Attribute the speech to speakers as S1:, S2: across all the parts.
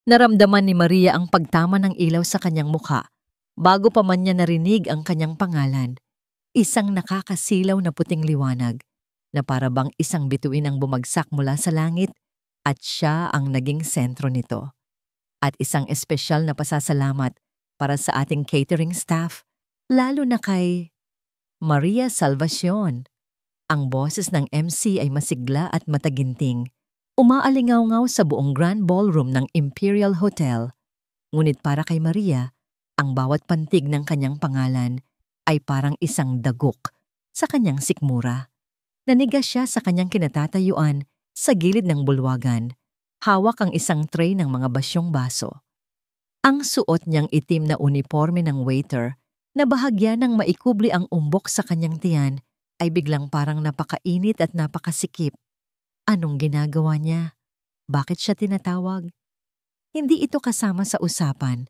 S1: Naramdaman ni Maria ang pagtama ng ilaw sa kanyang mukha bago pa man niya narinig ang kanyang pangalan. Isang nakakasilaw na puting liwanag na para bang isang bituin ang bumagsak mula sa langit at siya ang naging sentro nito. At isang espesyal na pasasalamat para sa ating catering staff, lalo na kay Maria Salvacion. Ang boses ng MC ay masigla at mataginting. Umaalingaw-ngaw sa buong grand ballroom ng Imperial Hotel. Ngunit para kay Maria, ang bawat pantig ng kanyang pangalan ay parang isang dagok sa kanyang sikmura. Nanigas siya sa kanyang kinatatayuan sa gilid ng bulwagan. Hawak ang isang tray ng mga basyong baso. Ang suot niyang itim na uniforme ng waiter na bahagya ng maikubli ang umbok sa kanyang tiyan ay biglang parang napakainit at napakasikip. Anong ginagawa niya? Bakit siya tinatawag? Hindi ito kasama sa usapan.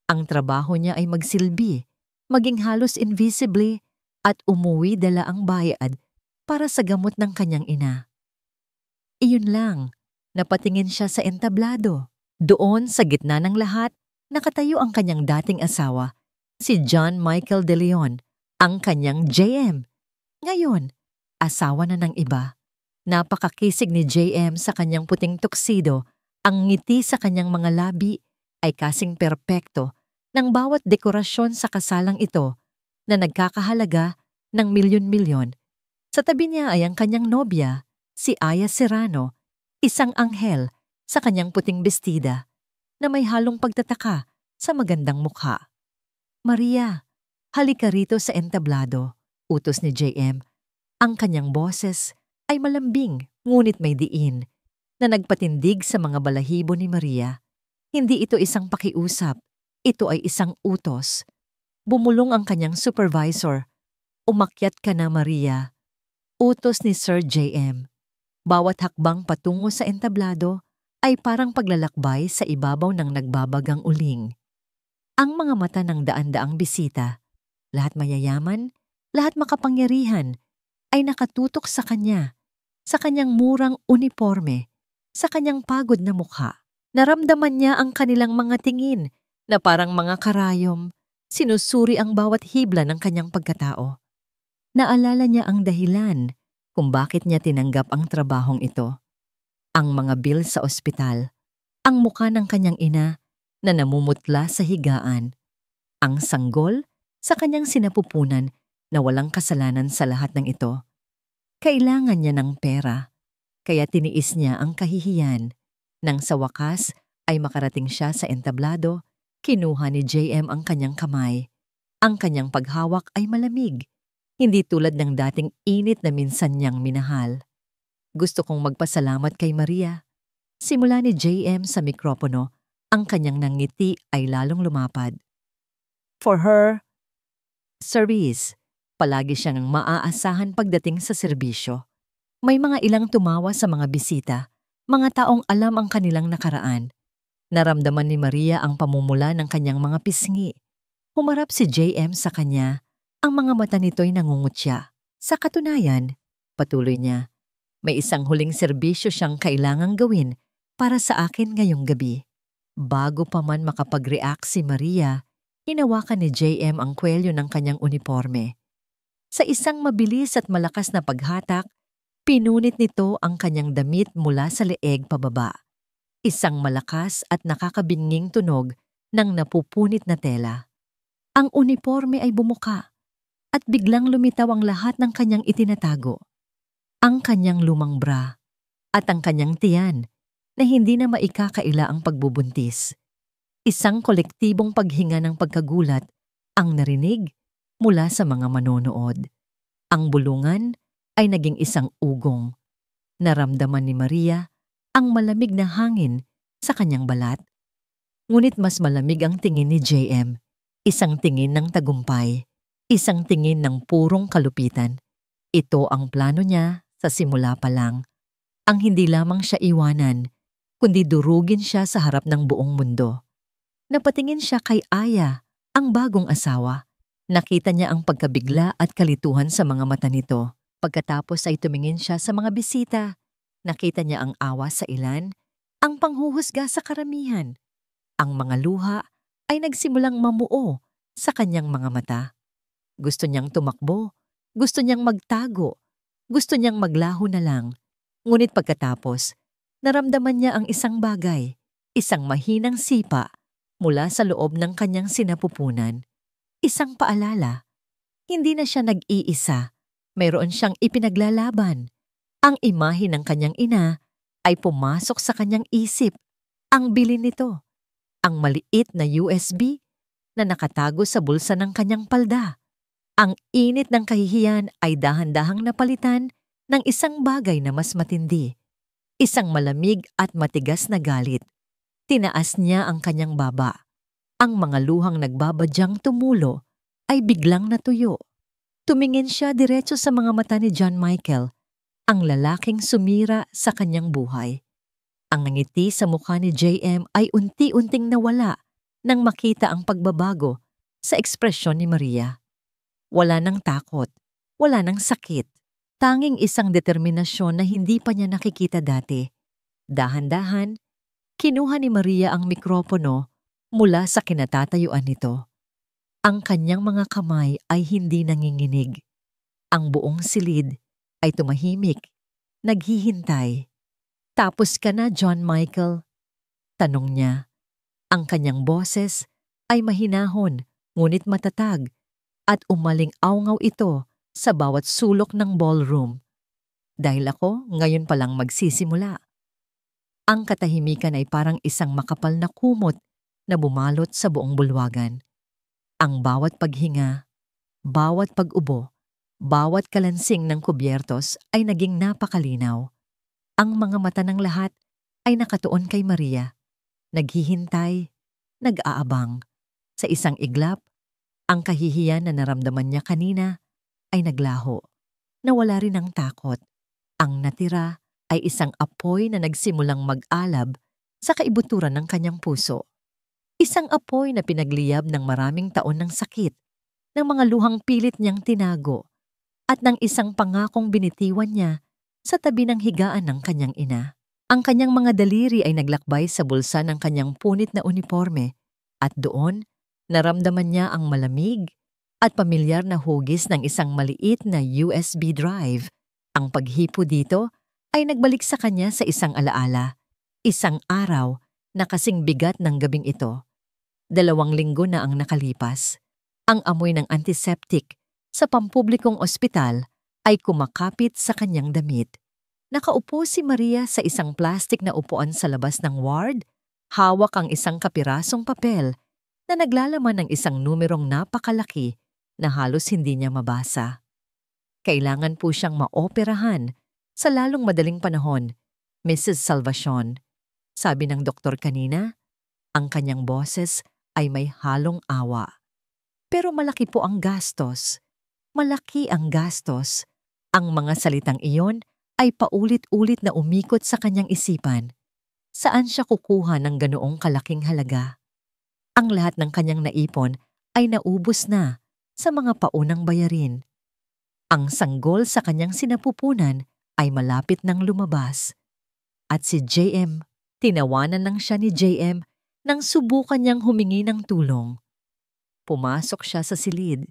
S1: Ang trabaho niya ay magsilbi, maging halos invisibly at umuwi dala ang bayad para sa gamot ng kanyang ina. Iyon lang, napatingin siya sa entablado. Doon sa gitna ng lahat, nakatayo ang kanyang dating asawa, si John Michael De Leon, ang kanyang JM. Ngayon, asawa na ng iba. Napakakisig ni JM sa kanyang puting tuxedo, ang ngiti sa kanyang mga labi ay kasing perpekto ng bawat dekorasyon sa kasalang ito na nagkakahalaga ng milyon-milyon. Sa tabi niya ay ang kanyang nobya, si Aya Serrano, isang anghel sa kanyang puting bestida na may halong pagtataka sa magandang mukha. Maria, halika rito sa entablado, utos ni JM. Ang kanyang boses ay malambing ngunit may diin na nagpatindig sa mga balahibo ni Maria. Hindi ito isang pakiusap, ito ay isang utos. Bumulong ang kanyang supervisor. Umakyat ka na, Maria. Utos ni Sir JM. Bawat hakbang patungo sa entablado ay parang paglalakbay sa ibabaw ng nagbabagang uling. Ang mga mata ng daan-daang bisita, lahat mayayaman, lahat makapangyarihan, ay nakatutok sa kanya, sa kanyang murang uniforme, sa kanyang pagod na mukha. Naramdaman niya ang kanilang mga tingin na parang mga karayom, sinusuri ang bawat hibla ng kanyang pagkatao. Naalala niya ang dahilan kung bakit niya tinanggap ang trabahong ito. Ang mga bill sa ospital, ang mukha ng kanyang ina na namumutla sa higaan, ang sanggol sa kanyang sinapupunan na walang kasalanan sa lahat ng ito. Kailangan niya ng pera, kaya tiniis niya ang kahihiyan. Nang sa wakas ay makarating siya sa entablado, kinuha ni JM ang kanyang kamay. Ang kanyang paghawak ay malamig, hindi tulad ng dating init na minsan niyang minahal. Gusto kong magpasalamat kay Maria. Simula ni JM sa mikropono, ang kanyang nangiti ay lalong lumapad. For her service, palagi siyang maaasahan pagdating sa serbisyo. May mga ilang tumawa sa mga bisita, mga taong alam ang kanilang nakaraan. Naramdaman ni Maria ang pamumula ng kanyang mga pisngi. Humarap si JM sa kanya, ang mga mata nito'y nangungutya. Sa katunayan, patuloy niya, may isang huling serbisyo siyang kailangang gawin para sa akin ngayong gabi. Bago pa man makapag-react si Maria, hinawakan ni JM ang kwelyo ng kanyang uniforme. Sa isang mabilis at malakas na paghatak, pinunit nito ang kanyang damit mula sa leeg pababa. Isang malakas at nakakabinging tunog ng napupunit na tela. Ang uniforme ay bumuka at biglang lumitaw ang lahat ng kanyang itinatago. Ang kanyang lumang bra at ang kanyang tiyan na hindi na maikakaila ang pagbubuntis. Isang kolektibong paghinga ng pagkagulat ang narinig mula sa mga manonood. Ang bulungan ay naging isang ugong. Naramdaman ni Maria ang malamig na hangin sa kanyang balat. Ngunit mas malamig ang tingin ni JM, isang tingin ng tagumpay, isang tingin ng purong kalupitan. Ito ang plano niya sa simula pa lang. Ang hindi lamang siya iwanan, kundi durugin siya sa harap ng buong mundo. Napatingin siya kay Aya, ang bagong asawa. Nakita niya ang pagkabigla at kalituhan sa mga mata nito. Pagkatapos ay tumingin siya sa mga bisita. Nakita niya ang awa sa ilan, ang panghuhusga sa karamihan. Ang mga luha ay nagsimulang mamuo sa kanyang mga mata. Gusto niyang tumakbo, gusto niyang magtago, gusto niyang maglaho na lang. Ngunit pagkatapos, naramdaman niya ang isang bagay, isang mahinang sipa mula sa loob ng kanyang sinapupunan. Isang paalala, hindi na siya nag-iisa, mayroon siyang ipinaglalaban. Ang imahe ng kanyang ina ay pumasok sa kanyang isip. Ang bilin nito, ang maliit na USB na nakatago sa bulsa ng kanyang palda. Ang init ng kahihiyan ay dahan-dahang napalitan ng isang bagay na mas matindi. Isang malamig at matigas na galit. Tinaas niya ang kanyang baba. Ang mga luhang nagbabadyang tumulo ay biglang natuyo. Tumingin siya diretso sa mga mata ni John Michael, ang lalaking sumira sa kanyang buhay. Ang ngiti sa mukha ni JM ay unti-unting nawala nang makita ang pagbabago sa ekspresyon ni Maria. Wala nang takot, wala nang sakit. Tanging isang determinasyon na hindi pa niya nakikita dati. Dahan-dahan, kinuha ni Maria ang mikropono mula sa kinatatayuan nito. Ang kanyang mga kamay ay hindi nanginginig. Ang buong silid ay tumahimik, naghihintay. "Tapos ka na, John Michael?" tanong niya. Ang kanyang boses ay mahinahon ngunit matatag at umaling-awngaw ito sa bawat sulok ng ballroom. "Dahil ako ngayon palang magsisimula." Ang katahimikan ay parang isang makapal na kumot na bumalot sa buong bulwagan. Ang bawat paghinga, bawat pag-ubo, bawat kalansing ng kubyertos ay naging napakalinaw. Ang mga mata ng lahat ay nakatuon kay Maria, naghihintay, nag-aabang. Sa isang iglap, ang kahihiyan na naramdaman niya kanina ay naglaho. Nawala rin ang takot. Ang natira ay isang apoy na nagsimulang mag-alab sa kaibuturan ng kanyang puso. Isang apoy na pinagliyab ng maraming taon ng sakit, ng mga luhang pilit niyang tinago, at ng isang pangakong binitiwan niya sa tabi ng higaan ng kanyang ina. Ang kanyang mga daliri ay naglakbay sa bulsa ng kanyang punit na uniforme, at doon, naramdaman niya ang malamig at pamilyar na hugis ng isang maliit na USB drive. Ang paghipo dito ay nagbalik sa kanya sa isang alaala, isang araw na kasing bigat ng gabing ito. 2 linggo na ang nakalipas. Ang amoy ng antiseptic sa pampublikong ospital ay kumakapit sa kanyang damit. Nakaupo si Maria sa isang plastik na upuan sa labas ng ward, hawak ang isang kapirasong papel na naglalaman ng isang numerong napakalaki na halos hindi niya mabasa. Kailangan po siyang maoperahan sa lalong madaling panahon, Mrs. Salvacion. Sabi ng doktor kanina, ang kanyang boses ay may halong awa. Pero malaki po ang gastos. Malaki ang gastos. Ang mga salitang iyon ay paulit-ulit na umikot sa kanyang isipan. Saan siya kukuha ng ganoong kalaking halaga? Ang lahat ng kanyang naipon ay naubos na sa mga paunang bayarin. Ang sanggol sa kanyang sinapupunan ay malapit nang lumabas. At si JM, tinawanan lang siya ni JM nang subukan niyang humingi ng tulong. Pumasok siya sa silid.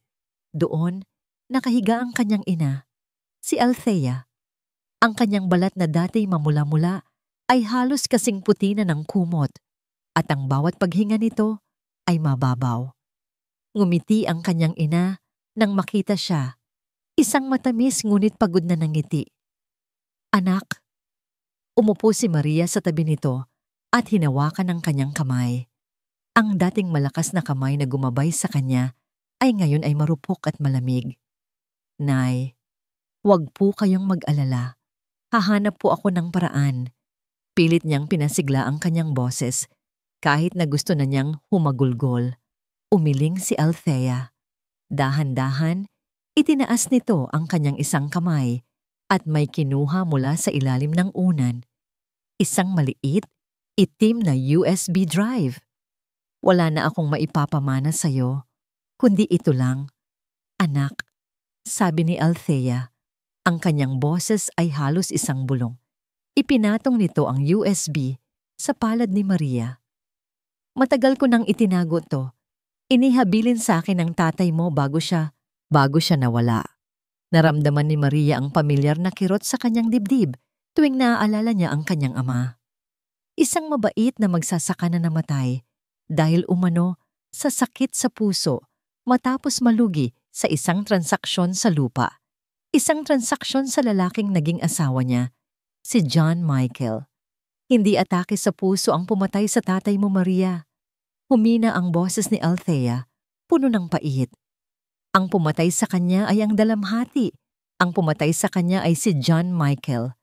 S1: Doon, nakahiga ang kanyang ina, si Althea. Ang kanyang balat na dati mamula-mula ay halos kasing puti na ng kumot, at ang bawat paghinga nito ay mababaw. Ngumiti ang kanyang ina nang makita siya, isang matamis ngunit pagod na ngiti. "Anak." Umupo si Maria sa tabi nito at hinawakan ang kanyang kamay. Ang dating malakas na kamay na gumabay sa kanya ay ngayon ay marupok at malamig. "Nay, huwag po kayong mag-alala. Hahanap po ako ng paraan." Pilit niyang pinasigla ang kanyang boses kahit na gusto na niyang humagulgol. Umiling si Althea. Dahan-dahan, itinaas nito ang kanyang isang kamay at may kinuha mula sa ilalim ng unan. Isang maliit, itim na USB drive. "Wala na akong maipapamana sa'yo, kundi ito lang, anak," sabi ni Althea. Ang kanyang boses ay halos isang bulong. Ipinatong nito ang USB sa palad ni Maria. Matagal ko nang itinago to. Inihabilin sa akin ng tatay mo bago siya nawala. Naramdaman ni Maria ang pamilyar na kirot sa kanyang dibdib tuwing naaalala niya ang kanyang ama. Isang mabait na magsasaka na namatay dahil umano sa sakit sa puso matapos malugi sa isang transaksyon sa lupa. Isang transaksyon sa lalaking naging asawa niya, si John Michael. Hindi atake sa puso ang pumatay sa tatay mo, Maria. Humina ang boses ni Althea, puno ng pait. Ang pumatay sa kanya ay ang dalamhati. Ang pumatay sa kanya ay si John Michael.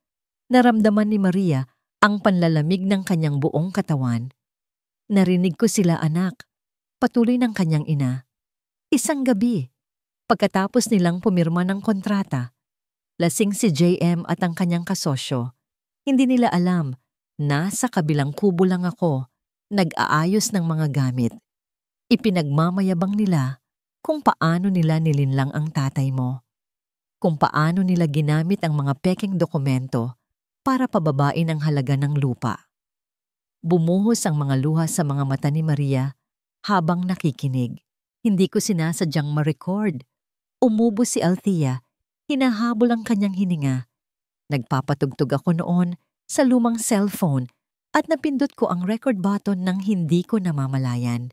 S1: Naramdaman ni Maria ang panlalamig ng kanyang buong katawan. Narinig ko sila, anak, patuloy ng kanyang ina. Isang gabi, pagkatapos nilang pumirma ng kontrata, lasing si JM at ang kanyang kasosyo. Hindi nila alam na sa kabilang kubo lang ako, nag-aayos ng mga gamit. Ipinagmamayabang nila kung paano nila nilinlang ang tatay mo. Kung paano nila ginamit ang mga pekeng dokumento para pababain ang halaga ng lupa. Bumuhos ang mga luha sa mga mata ni Maria habang nakikinig. Hindi ko sinasadyang ma-record. Umubo si Althea, hinahabol ang kanyang hininga. Nagpapatugtog ako noon sa lumang cellphone at napindot ko ang record button nang hindi ko namamalayan.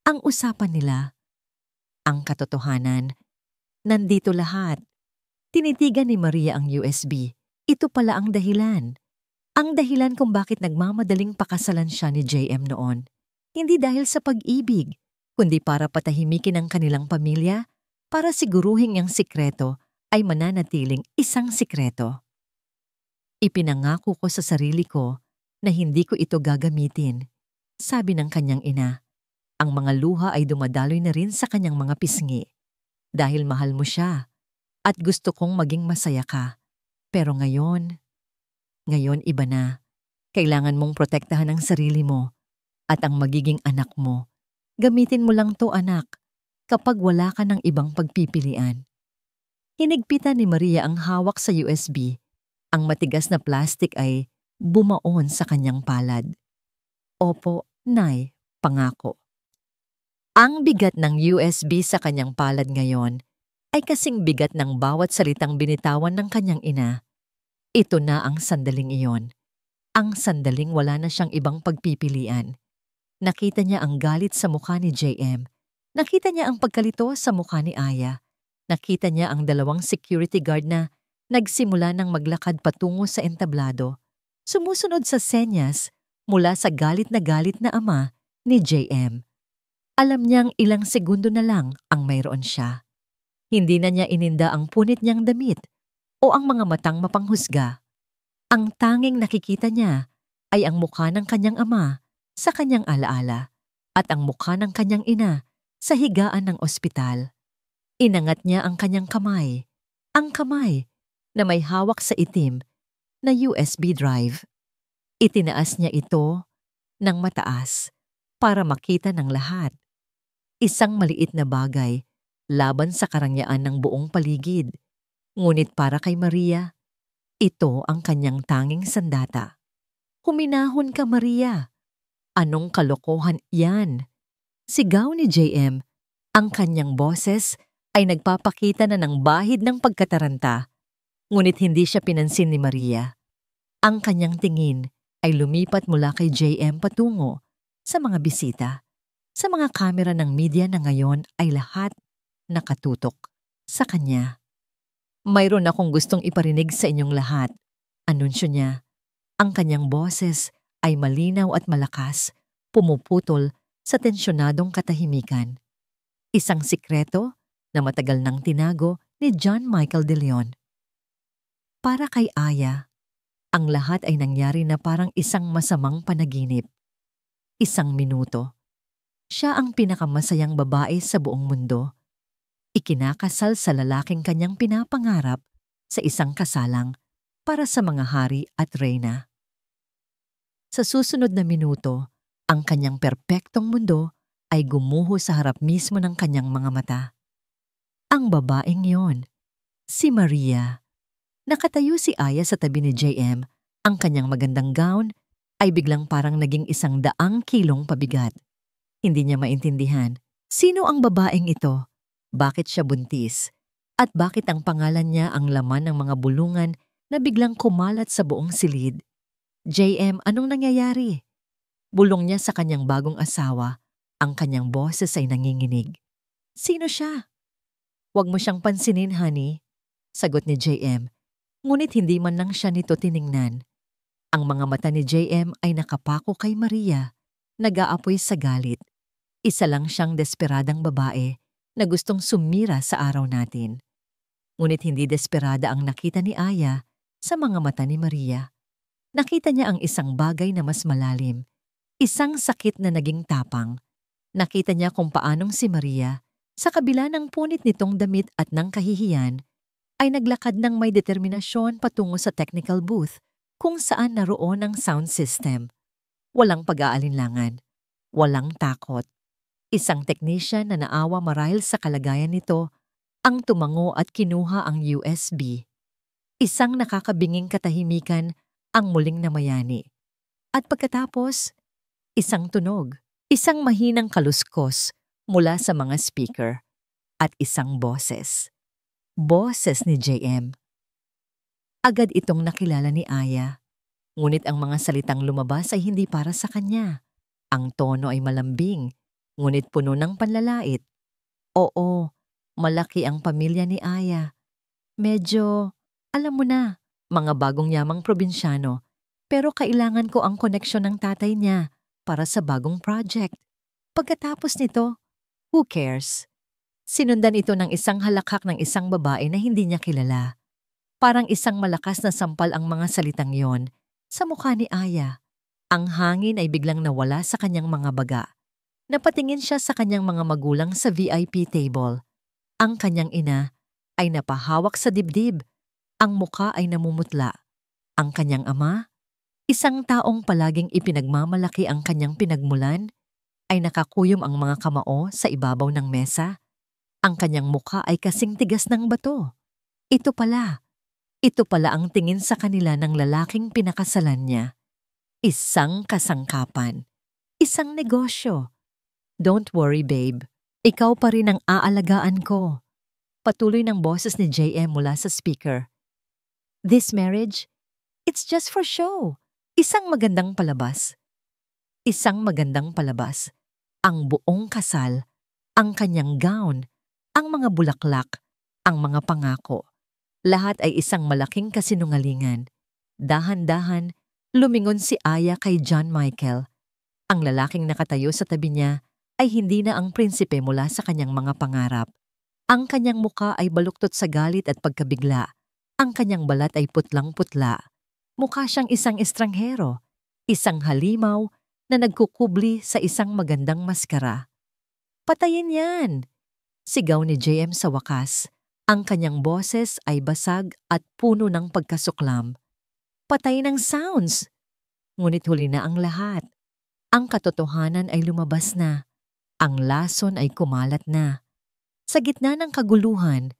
S1: Ang usapan nila, ang katotohanan, nandito lahat. Tinitigan ni Maria ang USB. Ito pala ang dahilan. Ang dahilan kung bakit nagmamadaling pakasalan siya ni JM noon. Hindi dahil sa pag-ibig, kundi para patahimikin ang kanilang pamilya, para siguruhin ang sikreto ay mananatiling isang sikreto. Ipinangako ko sa sarili ko na hindi ko ito gagamitin, sabi ng kanyang ina. Ang mga luha ay dumadaloy na rin sa kanyang mga pisngi. Dahil mahal mo siya at gusto kong maging masaya ka. Pero ngayon iba na. Kailangan mong protektahan ang sarili mo at ang magiging anak mo. Gamitin mo lang to, anak, kapag wala ka ng ibang pagpipilian. Hinigpitan ni Maria ang hawak sa USB. Ang matigas na plastik ay bumaon sa kanyang palad. Opo, Nay, pangako. Ang bigat ng USB sa kanyang palad ngayon ay kasing bigat ng bawat salitang binitawan ng kanyang ina. Ito na ang sandaling iyon. Ang sandaling wala na siyang ibang pagpipilian. Nakita niya ang galit sa mukha ni JM. Nakita niya ang pagkalito sa mukha ni Aya. Nakita niya ang dalawang security guard na nagsimula ng maglakad patungo sa entablado. Sumusunod sa senyas mula sa galit na ama ni JM. Alam niyang ilang segundo na lang ang mayroon siya. Hindi na niya ininda ang punit niyang damit o ang mga matang mapanghusga. Ang tanging nakikita niya ay ang mukha ng kanyang ama sa kanyang alaala at ang mukha ng kanyang ina sa higaan ng ospital. Inangat niya ang kanyang kamay, ang kamay na may hawak sa itim na USB drive. Itinaas niya ito ng mataas para makita ng lahat. Isang maliit na bagay laban sa karangyaan ng buong paligid. Ngunit para kay Maria, ito ang kanyang tanging sandata. Huminahon ka, Maria. Anong kalokohan yan? Sigaw ni JM. Ang kanyang boses ay nagpapakita na ng bahid ng pagkataranta. Ngunit hindi siya pinansin ni Maria. Ang kanyang tingin ay lumipat mula kay JM patungo sa mga bisita. Sa mga kamera ng media na ngayon ay lahat nakatutok sa kanya. Mayroon akong gustong iparinig sa inyong lahat. Anunsyo niya. Ang kanyang boses ay malinaw at malakas, pumuputol sa tensyonadong katahimikan. Isang sikreto na matagal nang tinago ni John Michael De Leon. Para kay Aya, ang lahat ay nangyari na parang isang masamang panaginip. Isang minuto. Siya ang pinakamasayang babae sa buong mundo. Ikinakasal sa lalaking kanyang pinapangarap sa isang kasalang para sa mga hari at reyna. Sa susunod na minuto, ang kanyang perpektong mundo ay gumuho sa harap mismo ng kanyang mga mata. Ang babaeng yon, si Maria. Nakatayo si Aya sa tabi ni JM. Ang kanyang magandang gown ay biglang parang naging 100 kilong pabigat. Hindi niya maintindihan. Sino ang babaeng ito? Bakit siya buntis? At bakit ang pangalan niya ang laman ng mga bulungan na biglang kumalat sa buong silid? JM, anong nangyayari? Bulong niya sa kanyang bagong asawa. Ang kanyang boses ay nanginginig. Sino siya? Huwag mo siyang pansinin, honey. Sagot ni JM. Ngunit hindi man lang siya nito tiningnan. Ang mga mata ni JM ay nakapako kay Maria, nag-aapoy sa galit. Isa lang siyang desperadang babae na gustong sumira sa araw natin. Ngunit hindi desperada ang nakita ni Aya sa mga mata ni Maria. Nakita niya ang isang bagay na mas malalim, isang sakit na naging tapang. Nakita niya kung paanong si Maria, sa kabila ng punit nitong damit at ng kahihiyan, ay naglakad ng may determinasyon patungo sa technical booth kung saan naroon ang sound system. Walang pag-aalinlangan, walang takot. Isang technician na naawa marahil sa kalagayan nito ang tumango at kinuha ang USB. Isang nakakabinging katahimikan ang muling namayani. At pagkatapos, isang tunog, isang mahinang kaluskos mula sa mga speaker at isang boses. Boses ni JM. Agad itong nakilala ni Aya. Ngunit ang mga salitang lumabas ay hindi para sa kanya. Ang tono ay malambing, ngunit puno ng panlalait. Oo, malaki ang pamilya ni Aya. Medyo, alam mo na, mga bagong yamang probinsyano. Pero kailangan ko ang koneksyon ng tatay niya para sa bagong project. Pagkatapos nito, who cares? Sinundan ito ng isang halakhak ng isang babae na hindi niya kilala. Parang isang malakas na sampal ang mga salitang yon sa mukha ni Aya. Ang hangin ay biglang nawala sa kanyang mga baga. Napatingin siya sa kanyang mga magulang sa VIP table. Ang kanyang ina ay napahawak sa dibdib. Ang mukha ay namumutla. Ang kanyang ama, isang taong palaging ipinagmamalaki ang kanyang pinagmulan, ay nakakuyom ang mga kamao sa ibabaw ng mesa. Ang kanyang mukha ay kasing tigas ng bato. Ito pala ang tingin sa kanila ng lalaking pinakasalan niya. Isang kasangkapan. Isang negosyo. Don't worry, babe. Ikaw pa rin ang aalagaan ko. Patuloy ng boses ni JM mula sa speaker. This marriage, it's just for show. Isang magandang palabas. Isang magandang palabas. Ang buong kasal, ang kanyang gown, ang mga bulaklak, ang mga pangako. Lahat ay isang malaking kasinungalingan. Dahan-dahan, lumingon si Aya kay John Michael. Ang lalaking nakatayo sa tabi niya ay hindi na ang prinsipe mula sa kanyang mga pangarap. Ang kanyang muka ay baluktot sa galit at pagkabigla. Ang kanyang balat ay putlang-putla. Mukha siyang isang estranghero, isang halimaw na nagkukubli sa isang magandang maskara. Patayin yan! Sigaw ni JM sa wakas. Ang kanyang boses ay basag at puno ng pagkasuklam. Patay ng sounds! Ngunit huli na ang lahat. Ang katotohanan ay lumabas na. Ang lason ay kumalat na. Sa gitna ng kaguluhan,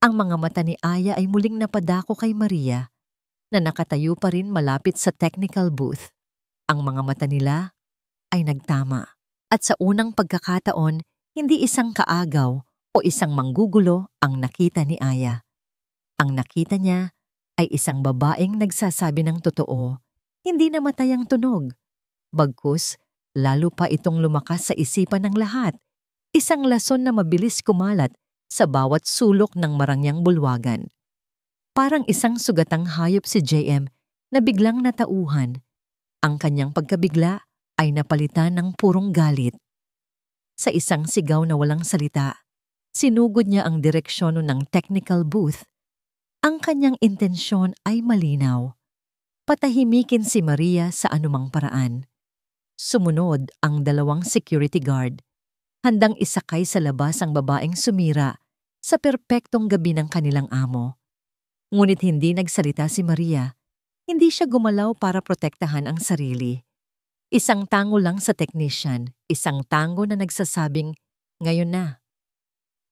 S1: ang mga mata ni Aya ay muling napadako kay Maria na nakatayo pa rin malapit sa technical booth. Ang mga mata nila ay nagtama. At sa unang pagkakataon, hindi isang kaagaw o isang manggugulo ang nakita ni Aya. Ang nakita niya ay isang babaeng nagsasabi ng totoo, hindi namatay ang tunog. Bagkus, lalo pa itong lumakas sa isipan ng lahat. Isang lason na mabilis kumalat sa bawat sulok ng marangyang bulwagan. Parang isang sugatang hayop si JM na biglang natauhan. Ang kanyang pagkabigla ay napalitan ng purong galit. Sa isang sigaw na walang salita, sinugod niya ang direksyon ng technical booth. Ang kanyang intensyon ay malinaw. Patahimikin si Maria sa anumang paraan. Sumunod ang dalawang security guard. Handang isakay sa labas ang babaeng sumira sa perpektong gabi ng kanilang amo. Ngunit hindi nagsalita si Maria. Hindi siya gumalaw para protektahan ang sarili. Isang tango lang sa technician, isang tango na nagsasabing, ngayon na.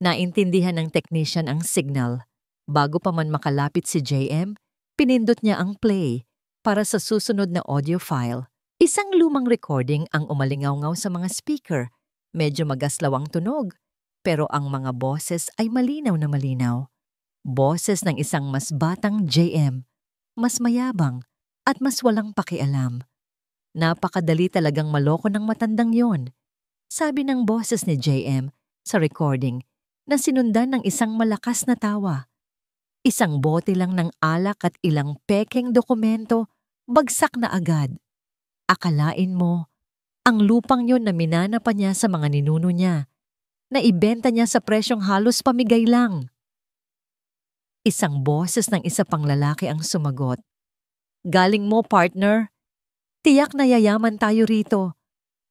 S1: Naintindihan ng technician ang signal. Bago pa man makalapit si JM, pinindot niya ang play para sa susunod na audio file. Isang lumang recording ang umalingaw-ngaw sa mga speaker Medyo magaslaw ang tunog, pero ang mga boses ay malinaw na malinaw. Boses ng isang mas batang JM, mas mayabang at mas walang pakialam. Napakadali talagang maloko ng matandang yon, sabi ng boses ni JM sa recording na sinundan ng isang malakas na tawa. Isang bote lang ng alak at ilang pekeng dokumento, bagsak na agad. Akalain mo, ang lupang yon na minana pa niya sa mga ninuno niya, na ibenta niya sa presyong halos pamigay lang. Isang boses ng isa pang lalaki ang sumagot. Galing mo, partner. Tiyak na yayaman tayo rito.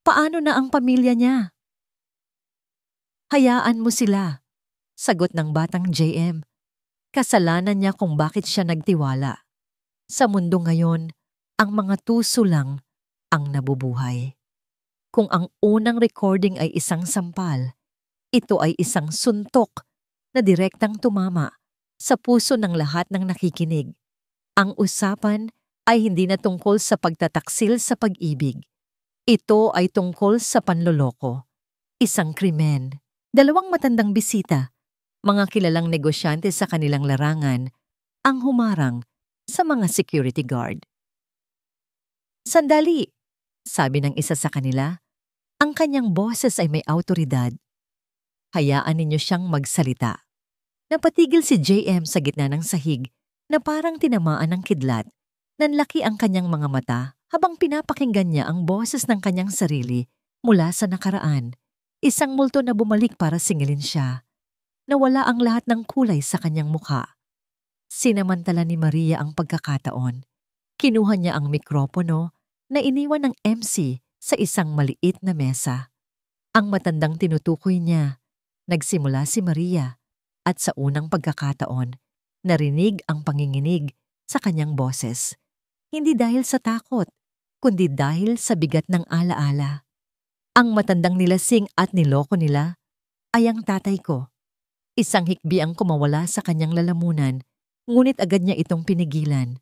S1: Paano na ang pamilya niya? Hayaan mo sila, sagot ng batang JM. Kasalanan niya kung bakit siya nagtiwala. Sa mundo ngayon, ang mga tuso lang ang nabubuhay. Kung ang unang recording ay isang sampal, ito ay isang suntok na direktang tumama sa puso ng lahat ng nakikinig. Ang usapan ay hindi na tungkol sa pagtataksil sa pag-ibig. Ito ay tungkol sa panloloko, isang krimen, dalawang matandang bisita, mga kilalang negosyante sa kanilang larangan, ang humarang sa mga security guard. Sandali, sabi ng isa sa kanila, ang kanyang boses ay may awtoridad. Hayaan ninyo siyang magsalita. Napatigil si JM sa gitna ng sahig na parang tinamaan ng kidlat. Nanlaki ang kanyang mga mata habang pinapakinggan niya ang boses ng kanyang sarili mula sa nakaraan. Isang multo na bumalik para singilin siya. Nawala ang lahat ng kulay sa kanyang mukha. Sinamantala ni Maria ang pagkakataon. Kinuha niya ang mikropono na iniwan ng MC sa isang maliit na mesa. Ang matandang tinutukoy niya. Nagsimula si Maria at sa unang pagkakataon, narinig ang panginginig sa kanyang boses. Hindi dahil sa takot, kundi dahil sa bigat ng alaala. Ang matandang nilasing at niloko nila ay ang tatay ko. Isang hikbi ang kumawala sa kanyang lalamunan, ngunit agad niya itong pinigilan.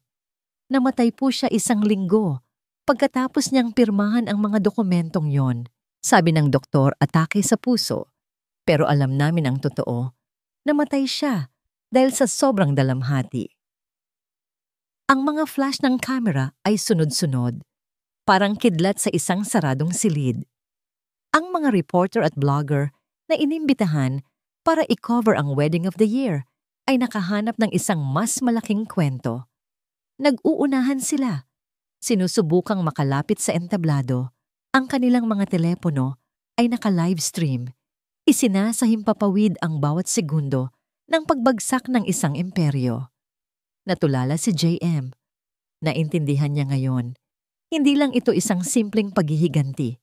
S1: Namatay po siya 1 linggo pagkatapos niyang pirmahan ang mga dokumentong yon. Sabi ng doktor, atake sa puso. Pero alam namin ang totoo, namatay siya dahil sa sobrang dalamhati. Ang mga flash ng camera ay sunod-sunod, parang kidlat sa isang saradong silid. Ang mga reporter at blogger na inimbitahan para i-cover ang wedding of the year ay nakahanap ng isang mas malaking kwento. Nag-uunahan sila. Sinusubukang makalapit sa entablado. Ang kanilang mga telepono ay naka-livestream. Isinasahimpapawid ang bawat segundo ng pagbagsak ng isang imperyo. Natulala si JM. Naintindihan niya ngayon. Hindi lang ito isang simpleng paghihiganti.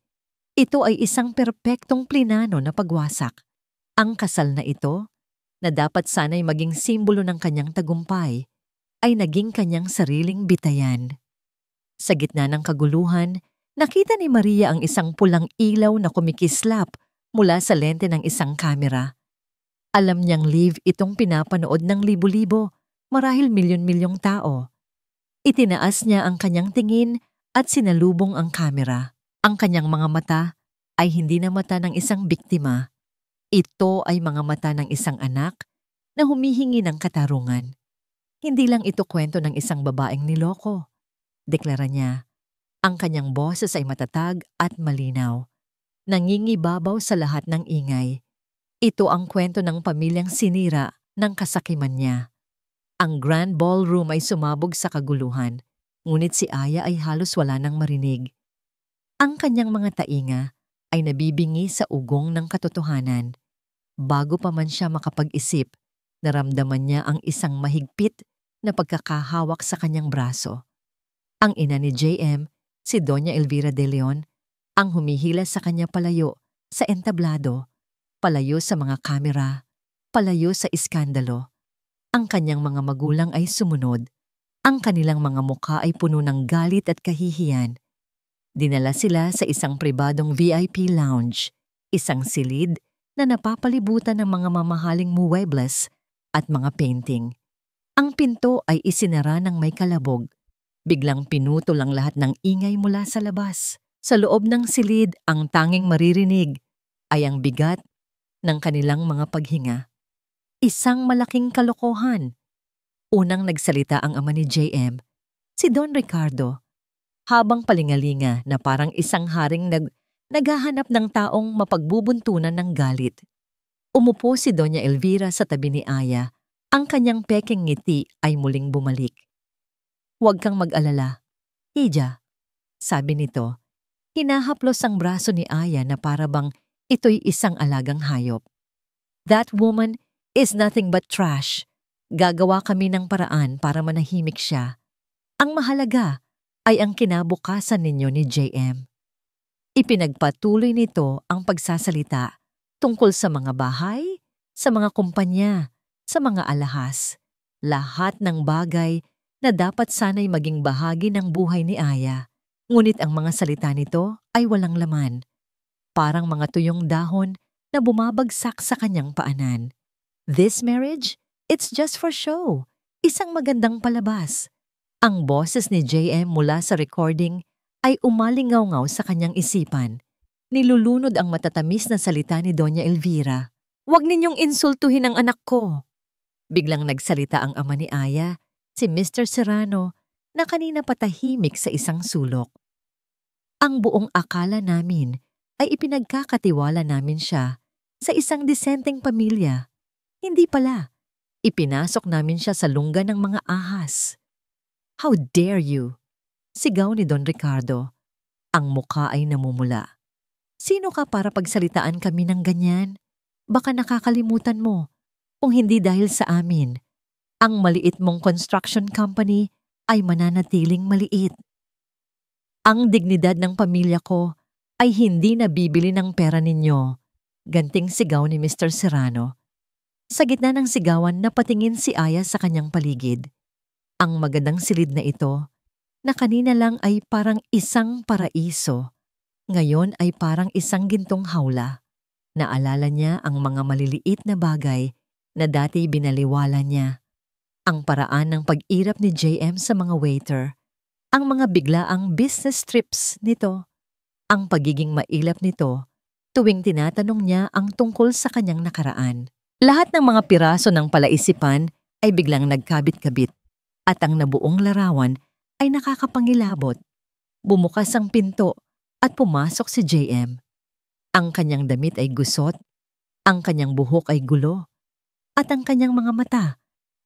S1: Ito ay isang perpektong plinano na pagwasak. Ang kasal na ito, na dapat sana'y maging simbolo ng kanyang tagumpay, ay naging kanyang sariling bitayan. Sa gitna ng kaguluhan, nakita ni Maria ang isang pulang ilaw na kumikislap mula sa lente ng isang kamera. Alam niyang live itong pinapanood ng libo-libo, marahil milyon-milyong tao. Itinaas niya ang kanyang tingin at sinalubong ang kamera. Ang kanyang mga mata ay hindi na mata ng isang biktima. Ito ay mga mata ng isang anak na humihingi ng katarungan. Hindi lang ito kwento ng isang babaeng niloko. Deklara niya, ang kanyang boses ay matatag at malinaw. Nangingibabaw sa lahat ng ingay. Ito ang kwento ng pamilyang sinira ng kasakiman niya. Ang grand ballroom ay sumabog sa kaguluhan, ngunit si Aya ay halos wala nang marinig. Ang kanyang mga tainga ay nabibingi sa ugong ng katotohanan. Bago pa man siya makapag-isip, naramdaman niya ang isang mahigpit na pagkakahawak sa kanyang braso. Ang ina ni JM, si Doña Elvira de Leon, ang humihila sa kanya palayo sa entablado, palayo sa mga kamera, palayo sa iskandalo. Ang kanyang mga magulang ay sumunod. Ang kanilang mga mukha ay puno ng galit at kahihiyan. Dinala sila sa isang pribadong VIP lounge, isang silid na napapalibutan ng mga mamahaling muebles at mga painting. Ang pinto ay isinara ng may kalabog. Biglang pinutol ang lahat ng ingay mula sa labas. Sa loob ng silid, ang tanging maririnig ay ang bigat ng kanilang mga paghinga. Isang malaking kalokohan. Unang nagsalita ang ama ni JM, si Don Ricardo, habang palingalinga na parang isang haring naghahanap ng taong mapagbubuntunan ng galit. Umupo si Doña Elvira sa tabi ni Aya. Ang kanyang peking ngiti ay muling bumalik. "Huwag kang mag-alala, Hija," sabi nito. Hinahaplos ang braso ni Aya na parabang ito'y isang alagang hayop. "That woman is nothing but trash. Gagawa kami ng paraan para manahimik siya. Ang mahalaga ay ang kinabukasan ninyo ni JM." Ipinagpatuloy nito ang pagsasalita tungkol sa mga bahay, sa mga kumpanya, sa mga alahas. Lahat ng bagay na dapat sana'y maging bahagi ng buhay ni Aya. Ngunit ang mga salita nito ay walang laman. Parang mga tuyong dahon na bumabagsak sa kanyang paanan. This marriage? It's just for show. Isang magandang palabas. Ang boses ni JM mula sa recording ay umalingaw-ngaw sa kanyang isipan. Nilulunod ang matatamis na salita ni Doña Elvira. "Huwag ninyong insultuhin ang anak ko." Biglang nagsalita ang ama ni Aya, si Mr. Serrano, na kanina patahimik sa isang sulok. "Ang buong akala namin ay ipinagkakatiwala namin siya sa isang disenteng pamilya. Hindi pala. Ipinasok namin siya sa lungga ng mga ahas." "How dare you?" sigaw ni Don Ricardo. Ang muka ay namumula. "Sino ka para pagsalitaan kami ng ganyan? Baka nakakalimutan mo, kung hindi dahil sa amin, ang maliit mong construction company ay mananatiling maliit. Ang dignidad ng pamilya ko ay hindi nabibili ng pera ninyo," ganting sigaw ni Mr. Serrano. Sa gitna ng sigawan, napatingin si Aya sa kanyang paligid. Ang magandang silid na ito, na kanina lang ay parang isang paraiso, ngayon ay parang isang gintong hawla. Naalala niya ang mga maliliit na bagay na dati binaliwala niya. Ang paraan ng pag-irap ni JM sa mga waiter, ang mga biglaang business trips nito, ang pagiging mailap nito tuwing tinatanong niya ang tungkol sa kanyang nakaraan. Lahat ng mga piraso ng palaisipan ay biglang nagkabit-kabit at ang nabuong larawan ay nakakapangilabot. Bumukas ang pinto at pumasok si JM. Ang kanyang damit ay gusot, ang kanyang buhok ay gulo, at ang kanyang mga mata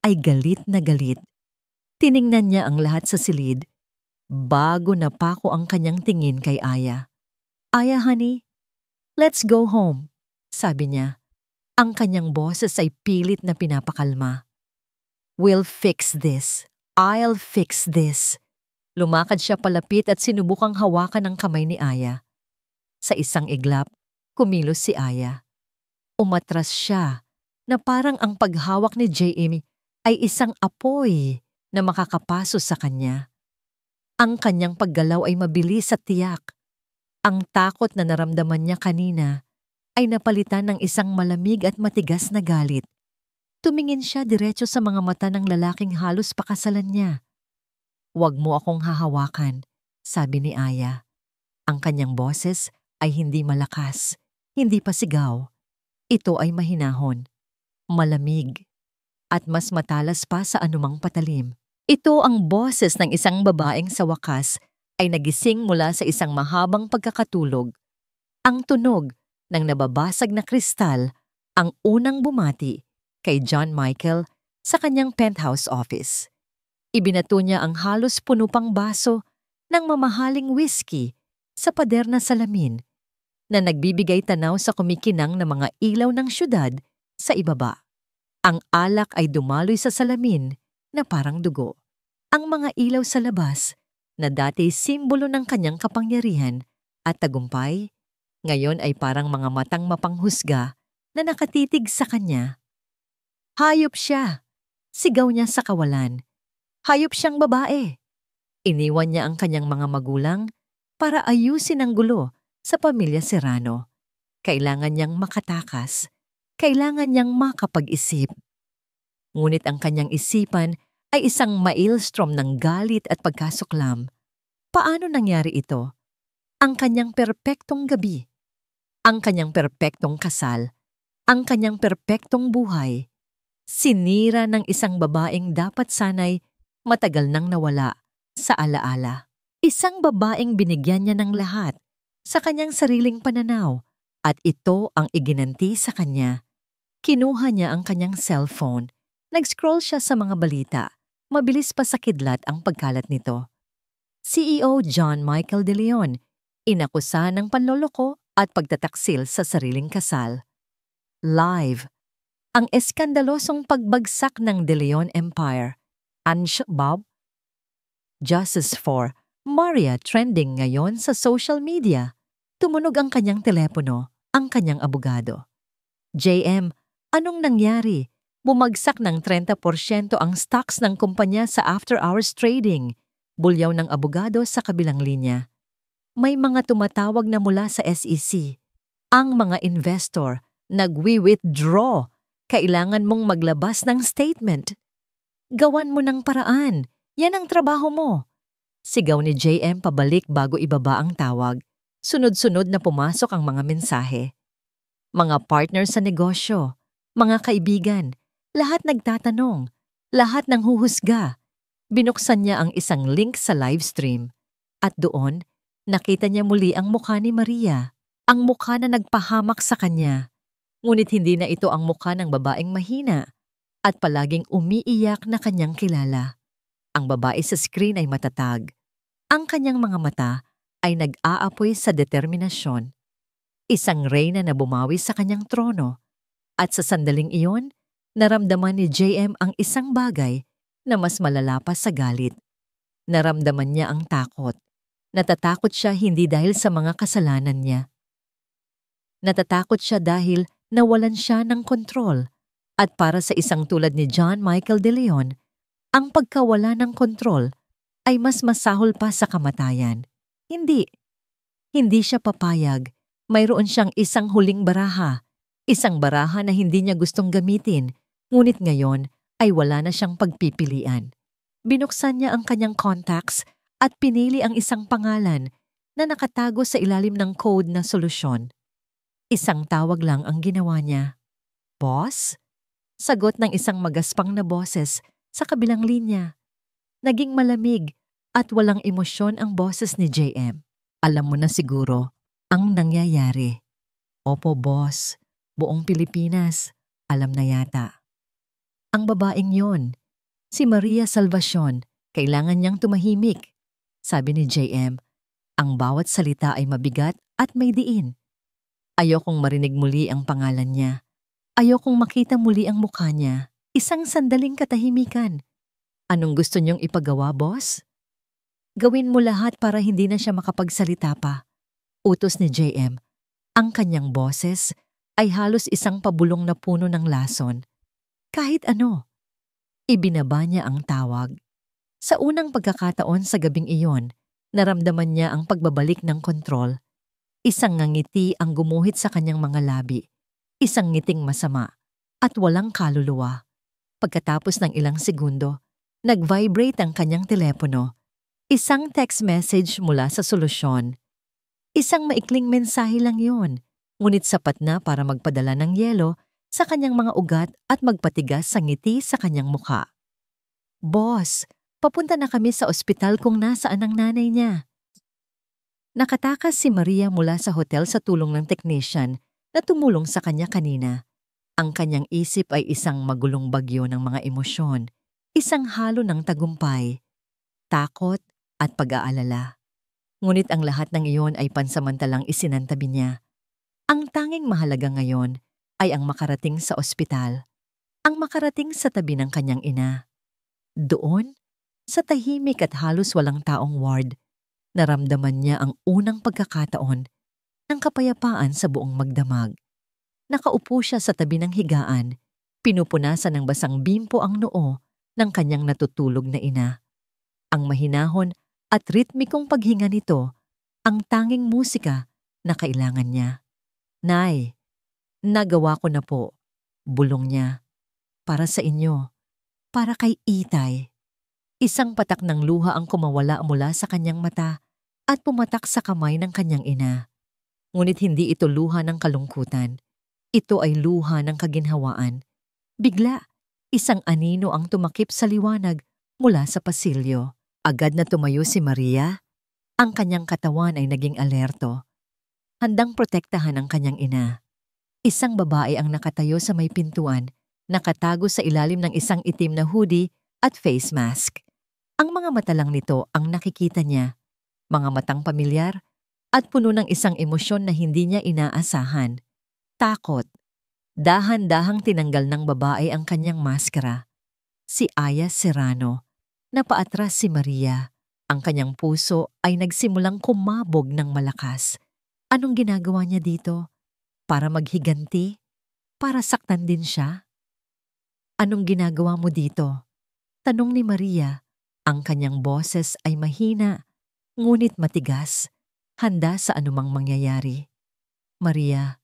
S1: ay galit na galit. Tiningnan niya ang lahat sa silid bago napako ang kanyang tingin kay Aya. "Aya, honey, let's go home," sabi niya. Ang kanyang boses ay pilit na pinapakalma. "We'll fix this. I'll fix this." Lumakad siya palapit at sinubukang hawakan ang kamay ni Aya. Sa isang iglap, kumilos si Aya. Umatras siya na parang ang paghawak ni JM ay isang apoy na makakapaso sa kanya. Ang kanyang paggalaw ay mabilis at tiyak. Ang takot na naramdaman niya kanina ay napalitan ng isang malamig at matigas na galit. Tumingin siya diretso sa mga mata ng lalaking halos pakasalan niya. "Huwag mo akong hahawakan," sabi ni Aya. Ang kanyang boses ay hindi malakas, hindi pa sigaw. Ito ay mahinahon, malamig, at mas matalas pa sa anumang patalim. Ito ang boses ng isang babaeng sa wakas ay nagising mula sa isang mahabang pagkakatulog. Ang tunog ng nababasag na kristal ang unang bumati kay John Michael sa kanyang penthouse office. Ibinato niya ang halos puno pang baso ng mamahaling whiskey sa pader na salamin na nagbibigay tanaw sa kumikinang na mga ilaw ng syudad sa ibaba. Ang alak ay dumaloy sa salamin na parang dugo. Ang mga ilaw sa labas na dati simbolo ng kanyang kapangyarihan at tagumpay, ngayon ay parang mga matang mapanghusga na nakatitig sa kanya. Hayop siya! Sigaw niya sa kawalan. Hayop siyang babae. Iniwan niya ang kanyang mga magulang para ayusin ang gulo sa pamilya Serrano. Kailangan niyang makatakas. Kailangan niyang makapag-isip. Ngunit ang kanyang isipan ay isang maelstrom ng galit at pagkasuklam. Paano nangyari ito? Ang kanyang perpektong gabi. ang kanyang perpektong kasal, ang kanyang perpektong buhay, sinira ng isang babaeng dapat sanay matagal nang nawala sa alaala. Isang babaeng binigyan niya ng lahat sa kanyang sariling pananaw at ito ang iginanti sa kanya. Kinuha niya ang kanyang cellphone, nag-scroll siya sa mga balita, mabilis pa sa kidlat ang pagkalat nito. CEO John Michael De Leon, inakusa ng panloloko at pagtataksil sa sariling kasal. Live, ang eskandalosong pagbagsak ng De Leon Empire. Bob, Justice for Maria trending ngayon sa social media. Tumunog ang kanyang telepono, ang kanyang abogado. JM, anong nangyari? Bumagsak ng 30% ang stocks ng kumpanya sa after-hours trading. Bulyaw ng abogado sa kabilang linya. May mga tumatawag na mula sa SEC. Ang mga investor nagwi-withdraw. Kailangan mong maglabas ng statement. Gawan mo ng paraan. Yan ang trabaho mo. Sigaw ni JM pabalik bago ibaba ang tawag. Sunod-sunod na pumasok ang mga mensahe. Mga partner sa negosyo, mga kaibigan, lahat nagtatanong, lahat nang huhusga. Binuksan niya ang isang link sa livestream. At doon, nakita niya muli ang mukha ni Maria, ang mukha na nagpahamak sa kanya. Ngunit hindi na ito ang mukha ng babaeng mahina at palaging umiiyak na kanyang kilala. Ang babae sa screen ay matatag. Ang kanyang mga mata ay nag-aapoy sa determinasyon. Isang reyna na bumawi sa kanyang trono. At sa sandaling iyon, naramdaman ni JM ang isang bagay na mas malala pa sa galit. Naramdaman niya ang takot. Natatakot siya hindi dahil sa mga kasalanan niya. Natatakot siya dahil nawalan siya ng kontrol. At para sa isang tulad ni John Michael De Leon, ang pagkawala ng kontrol ay mas masahol pa sa kamatayan. Hindi. Hindi siya papayag. Mayroon siyang isang huling baraha. Isang baraha na hindi niya gustong gamitin, ngunit ngayon ay wala na siyang pagpipilian. Binuksan niya ang kanyang contacts at pinili ang isang pangalan na nakatago sa ilalim ng code na solusyon. Isang tawag lang ang ginawa niya. Boss? Sagot ng isang magaspang na boses sa kabilang linya. Naging malamig at walang emosyon ang boses ni JM. Alam mo na siguro ang nangyayari. Opo, boss. Buong Pilipinas. Alam na yata. Ang babaeng yon, si Maria Salvacion, kailangan niyang tumahimik. Sabi ni JM, ang bawat salita ay mabigat at may diin. Ayokong marinig muli ang pangalan niya. Ayokong makita muli ang mukha niya. Isang sandaling katahimikan. Anong gusto niyong ipagawa, boss? Gawin mo lahat para hindi na siya makapagsalita pa. Utos ni JM. Ang kanyang boses ay halos isang pabulong na puno ng lason. Kahit ano. Ibinaba niya ang tawag. Sa unang pagkakataon sa gabing iyon, naramdaman niya ang pagbabalik ng kontrol. Isang ngiti ang gumuhit sa kanyang mga labi. Isang ngiting masama at walang kaluluwa. Pagkatapos ng ilang segundo, nag-vibrate ang kanyang telepono. Isang text message mula sa solusyon. Isang maikling mensahe lang yon, ngunit sapat na para magpadala ng yelo sa kanyang mga ugat at magpatigas sa ngiti sa kanyang mukha. Boss, papunta na kami sa ospital kung nasaan ang nanay niya. Nakatakas si Maria mula sa hotel sa tulong ng technician na tumulong sa kanya kanina. Ang kanyang isip ay isang magulong bagyo ng mga emosyon, isang halo ng tagumpay, takot at pag-aalala. Ngunit ang lahat ng iyon ay pansamantalang isinantabi niya. Ang tanging mahalaga ngayon ay ang makarating sa ospital, ang makarating sa tabi ng kanyang ina. Doon, sa tahimik at halos walang taong ward, naramdaman niya ang unang pagkakataon ng kapayapaan sa buong magdamag. Nakaupo siya sa tabi ng higaan, pinupunasan ng basang bimpo ang noo ng kanyang natutulog na ina. Ang mahinahon at ritmikong paghinga nito, ang tanging musika na kailangan niya. Nay, nagawa ko na po, bulong niya. Para sa inyo, para kay Itay. Isang patak ng luha ang kumawala mula sa kanyang mata at pumatak sa kamay ng kanyang ina. Ngunit hindi ito luha ng kalungkutan. Ito ay luha ng kaginhawaan. Bigla, isang anino ang tumakip sa liwanag mula sa pasilyo. Agad na tumayo si Maria. Ang kanyang katawan ay naging alerto. Handang protektahan ang kanyang ina. Isang babae ang nakatayo sa may pintuan, nakatago sa ilalim ng isang itim na hoodie at face mask. Ang mga mata lang nito ang nakikita niya. Mga matang pamilyar at puno ng isang emosyon na hindi niya inaasahan. Takot. Dahan-dahang tinanggal ng babae ang kanyang maskara. Si Aya Serrano. Napaatras si Maria. Ang kanyang puso ay nagsimulang kumabog ng malakas. Anong ginagawa niya dito? Para maghiganti? Para saktan din siya? Anong ginagawa mo dito? Tanong ni Maria. Ang kanyang boses ay mahina, ngunit matigas. Handa sa anumang mangyayari. Maria,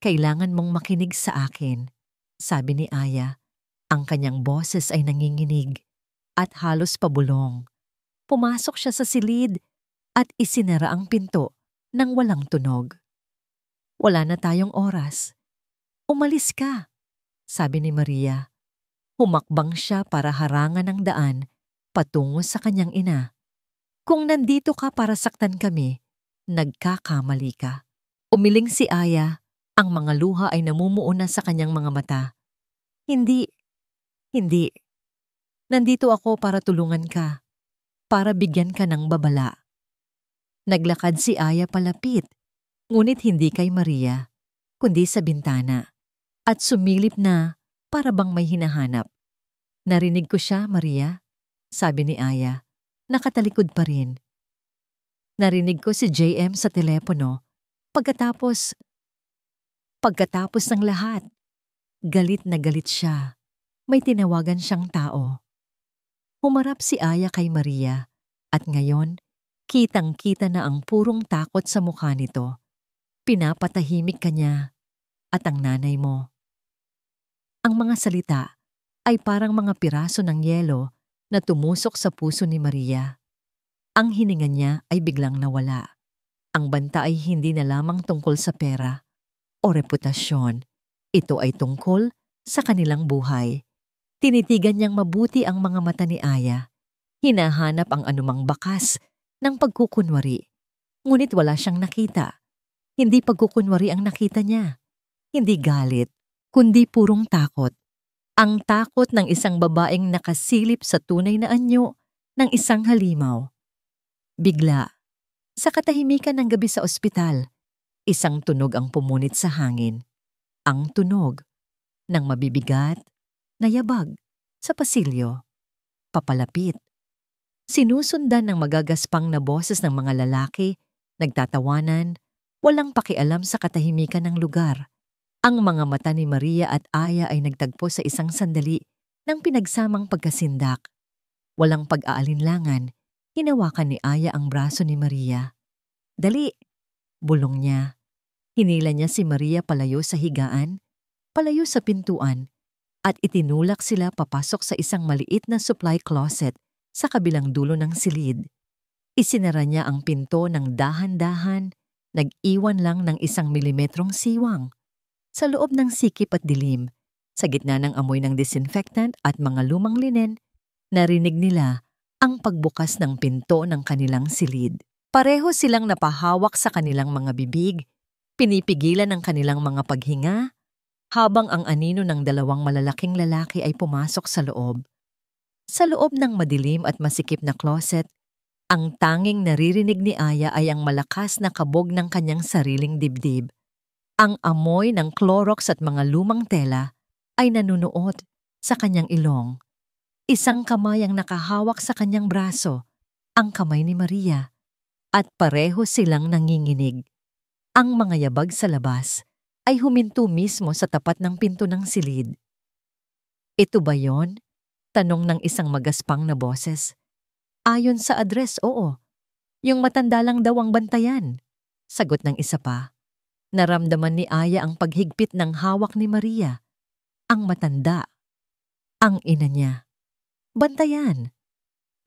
S1: kailangan mong makinig sa akin, sabi ni Aya. Ang kanyang boses ay nanginginig at halos pabulong. Pumasok siya sa silid at isinara ang pinto nang walang tunog. Wala na tayong oras. Umalis ka, sabi ni Maria. Humakbang siya para harangan ang daan patungo sa kanyang ina. Kung nandito ka para saktan kami, nagkakamali ka. Umiling si Aya, ang mga luha ay namumuo na sa kanyang mga mata. Hindi. Nandito ako para tulungan ka, para bigyan ka ng babala. Naglakad si Aya palapit, ngunit hindi kay Maria, kundi sa bintana, at sumilip na para bang may hinahanap. Narinig ko siya, Maria, sabi ni Aya, nakatalikod pa rin. Narinig ko si JM sa telepono. Pagkatapos ng lahat, galit na galit siya. May tinawagan siyang tao. Humarap si Aya kay Maria at ngayon, kitang-kita na ang purong takot sa mukha nito. Pinapatahimik ka niya at ang nanay mo. Ang mga salita ay parang mga piraso ng yelo na tumusok sa puso ni Maria. Ang hininga niya ay biglang nawala. Ang banta ay hindi na lamang tungkol sa pera o reputasyon. Ito ay tungkol sa kanilang buhay. Tinitigan niyang mabuti ang mga mata ni Aya. Hinahanap ang anumang bakas ng pagkukunwari. Ngunit wala siyang nakita. Hindi pagkukunwari ang nakita niya. Hindi galit, kundi purong takot. Ang takot ng isang babaeng nakasilip sa tunay na anyo ng isang halimaw. Bigla, sa katahimikan ng gabi sa ospital, isang tunog ang pumunit sa hangin. Ang tunog ng mabibigat na yabag sa pasilyo. Papalapit. Sinusundan ng magagaspang na boses ng mga lalaki, nagtatawanan, walang pakialam sa katahimikan ng lugar. Ang mga mata ni Maria at Aya ay nagtagpo sa isang sandali ng pinagsamang pagkasindak. Walang pag-aalinlangan, hinawakan ni Aya ang braso ni Maria. Dali, bulong niya. Hinila niya si Maria palayo sa higaan, palayo sa pintuan, at itinulak sila papasok sa isang maliit na supply closet sa kabilang dulo ng silid. Isinara niya ang pinto ng dahan-dahan, nag-iwan lang ng 1 milimetrong siwang. Sa loob ng sikip at dilim, sa gitna ng amoy ng disinfectant at mga lumang linen, narinig nila ang pagbukas ng pinto ng kanilang silid. Pareho silang napahawak sa kanilang mga bibig, pinipigilan ang kanilang mga paghinga, habang ang anino ng 2 malalaking lalaki ay pumasok sa loob. Sa loob ng madilim at masikip na closet, ang tanging naririnig ni Aya ay ang malakas na kabog ng kanyang sariling dibdib. Ang amoy ng Clorox at mga lumang tela ay nanunuot sa kanyang ilong. Isang kamay ang nakahawak sa kanyang braso, ang kamay ni Maria, at pareho silang nanginginig. Ang mga yabag sa labas ay huminto mismo sa tapat ng pinto ng silid. Ito ba yon? Tanong ng isang magaspang na boses. Ayon sa address, oo. Yung matanda lang daw ang bantayan. Sagot ng isa pa. Naramdaman ni Aya ang paghigpit ng hawak ni Maria. Ang matanda. Ang ina niya. Bantayan.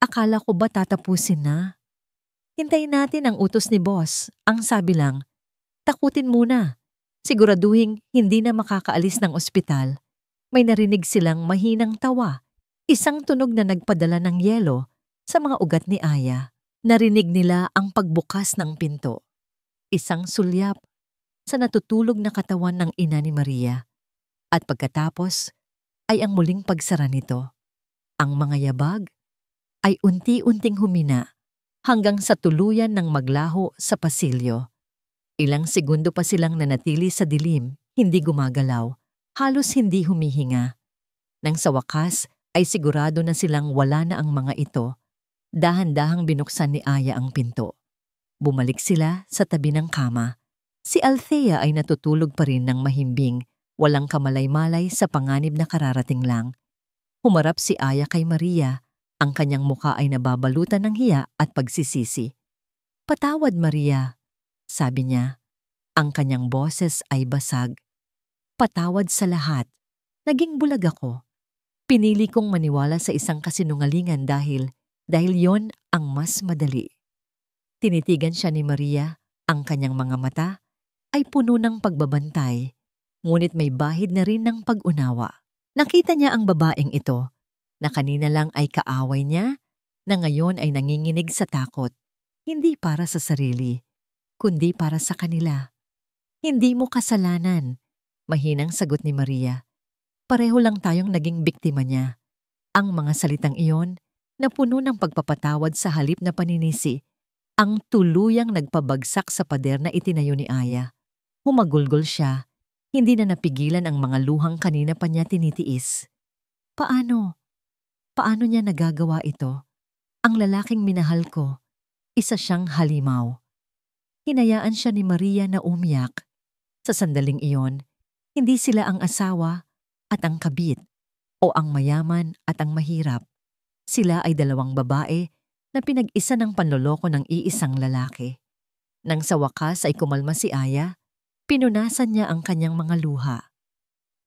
S1: Akala ko ba tatapusin na? Hintayin natin ang utos ni boss. Ang sabi lang, Takutin muna. Siguraduhin hindi na makakaalis ng ospital. May narinig silang mahinang tawa. Isang tunog na nagpadala ng yelo sa mga ugat ni Aya. Narinig nila ang pagbukas ng pinto. Isang sulyap sa natutulog na katawan ng ina ni Maria. At pagkatapos ay ang muling pagsara nito. Ang mga yabag ay unti-unting humina hanggang sa tuluyan ng maglaho sa pasilyo. Ilang segundo pa silang nanatili sa dilim, hindi gumagalaw, halos hindi humihinga. Nang sa wakas ay sigurado na silang wala na ang mga ito, dahan-dahang binuksan ni Aya ang pinto. Bumalik sila sa tabi ng kama. Si Althea ay natutulog pa rin ng mahimbing, walang kamalay-malay sa panganib na kararating lang. Humarap si Aya kay Maria, ang kanyang mukha ay nababalutan ng hiya at pagsisisi. "Patawad, Maria," sabi niya. Ang kanyang boses ay basag. "Patawad sa lahat. Naging bulag ako. Pinili kong maniwala sa isang kasinungalingan dahil yon ang mas madali." Tinitigan siya ni Maria, ang kanyang mga mata ay puno ng pagbabantay, ngunit may bahid na rin ng pag-unawa. Nakita niya ang babaeng ito, na kanina lang ay kaaway niya, na ngayon ay nanginginig sa takot, hindi para sa sarili, kundi para sa kanila. "Hindi mo kasalanan," mahinang sagot ni Maria. "Pareho lang tayong naging biktima niya." Ang mga salitang iyon, na puno ng pagpapatawad sa halip na paninisi, ang tuluyang nagpabagsak sa pader na itinayo ni Aya. Humagulgol siya, hindi na napigilan ang mga luhang kanina pa niya tinitiis. Paano? Paano niya nagagawa ito? Ang lalaking minahal ko, isa siyang halimaw. Hinayaan siya ni Maria na umiyak. Sa sandaling iyon, hindi sila ang asawa at ang kabit, o ang mayaman at ang mahirap. Sila ay dalawang babae na pinag-isa ng panloloko ng iisang lalaki. Nang sa wakas ay kumalma si Aya, pinunasan niya ang kanyang mga luha.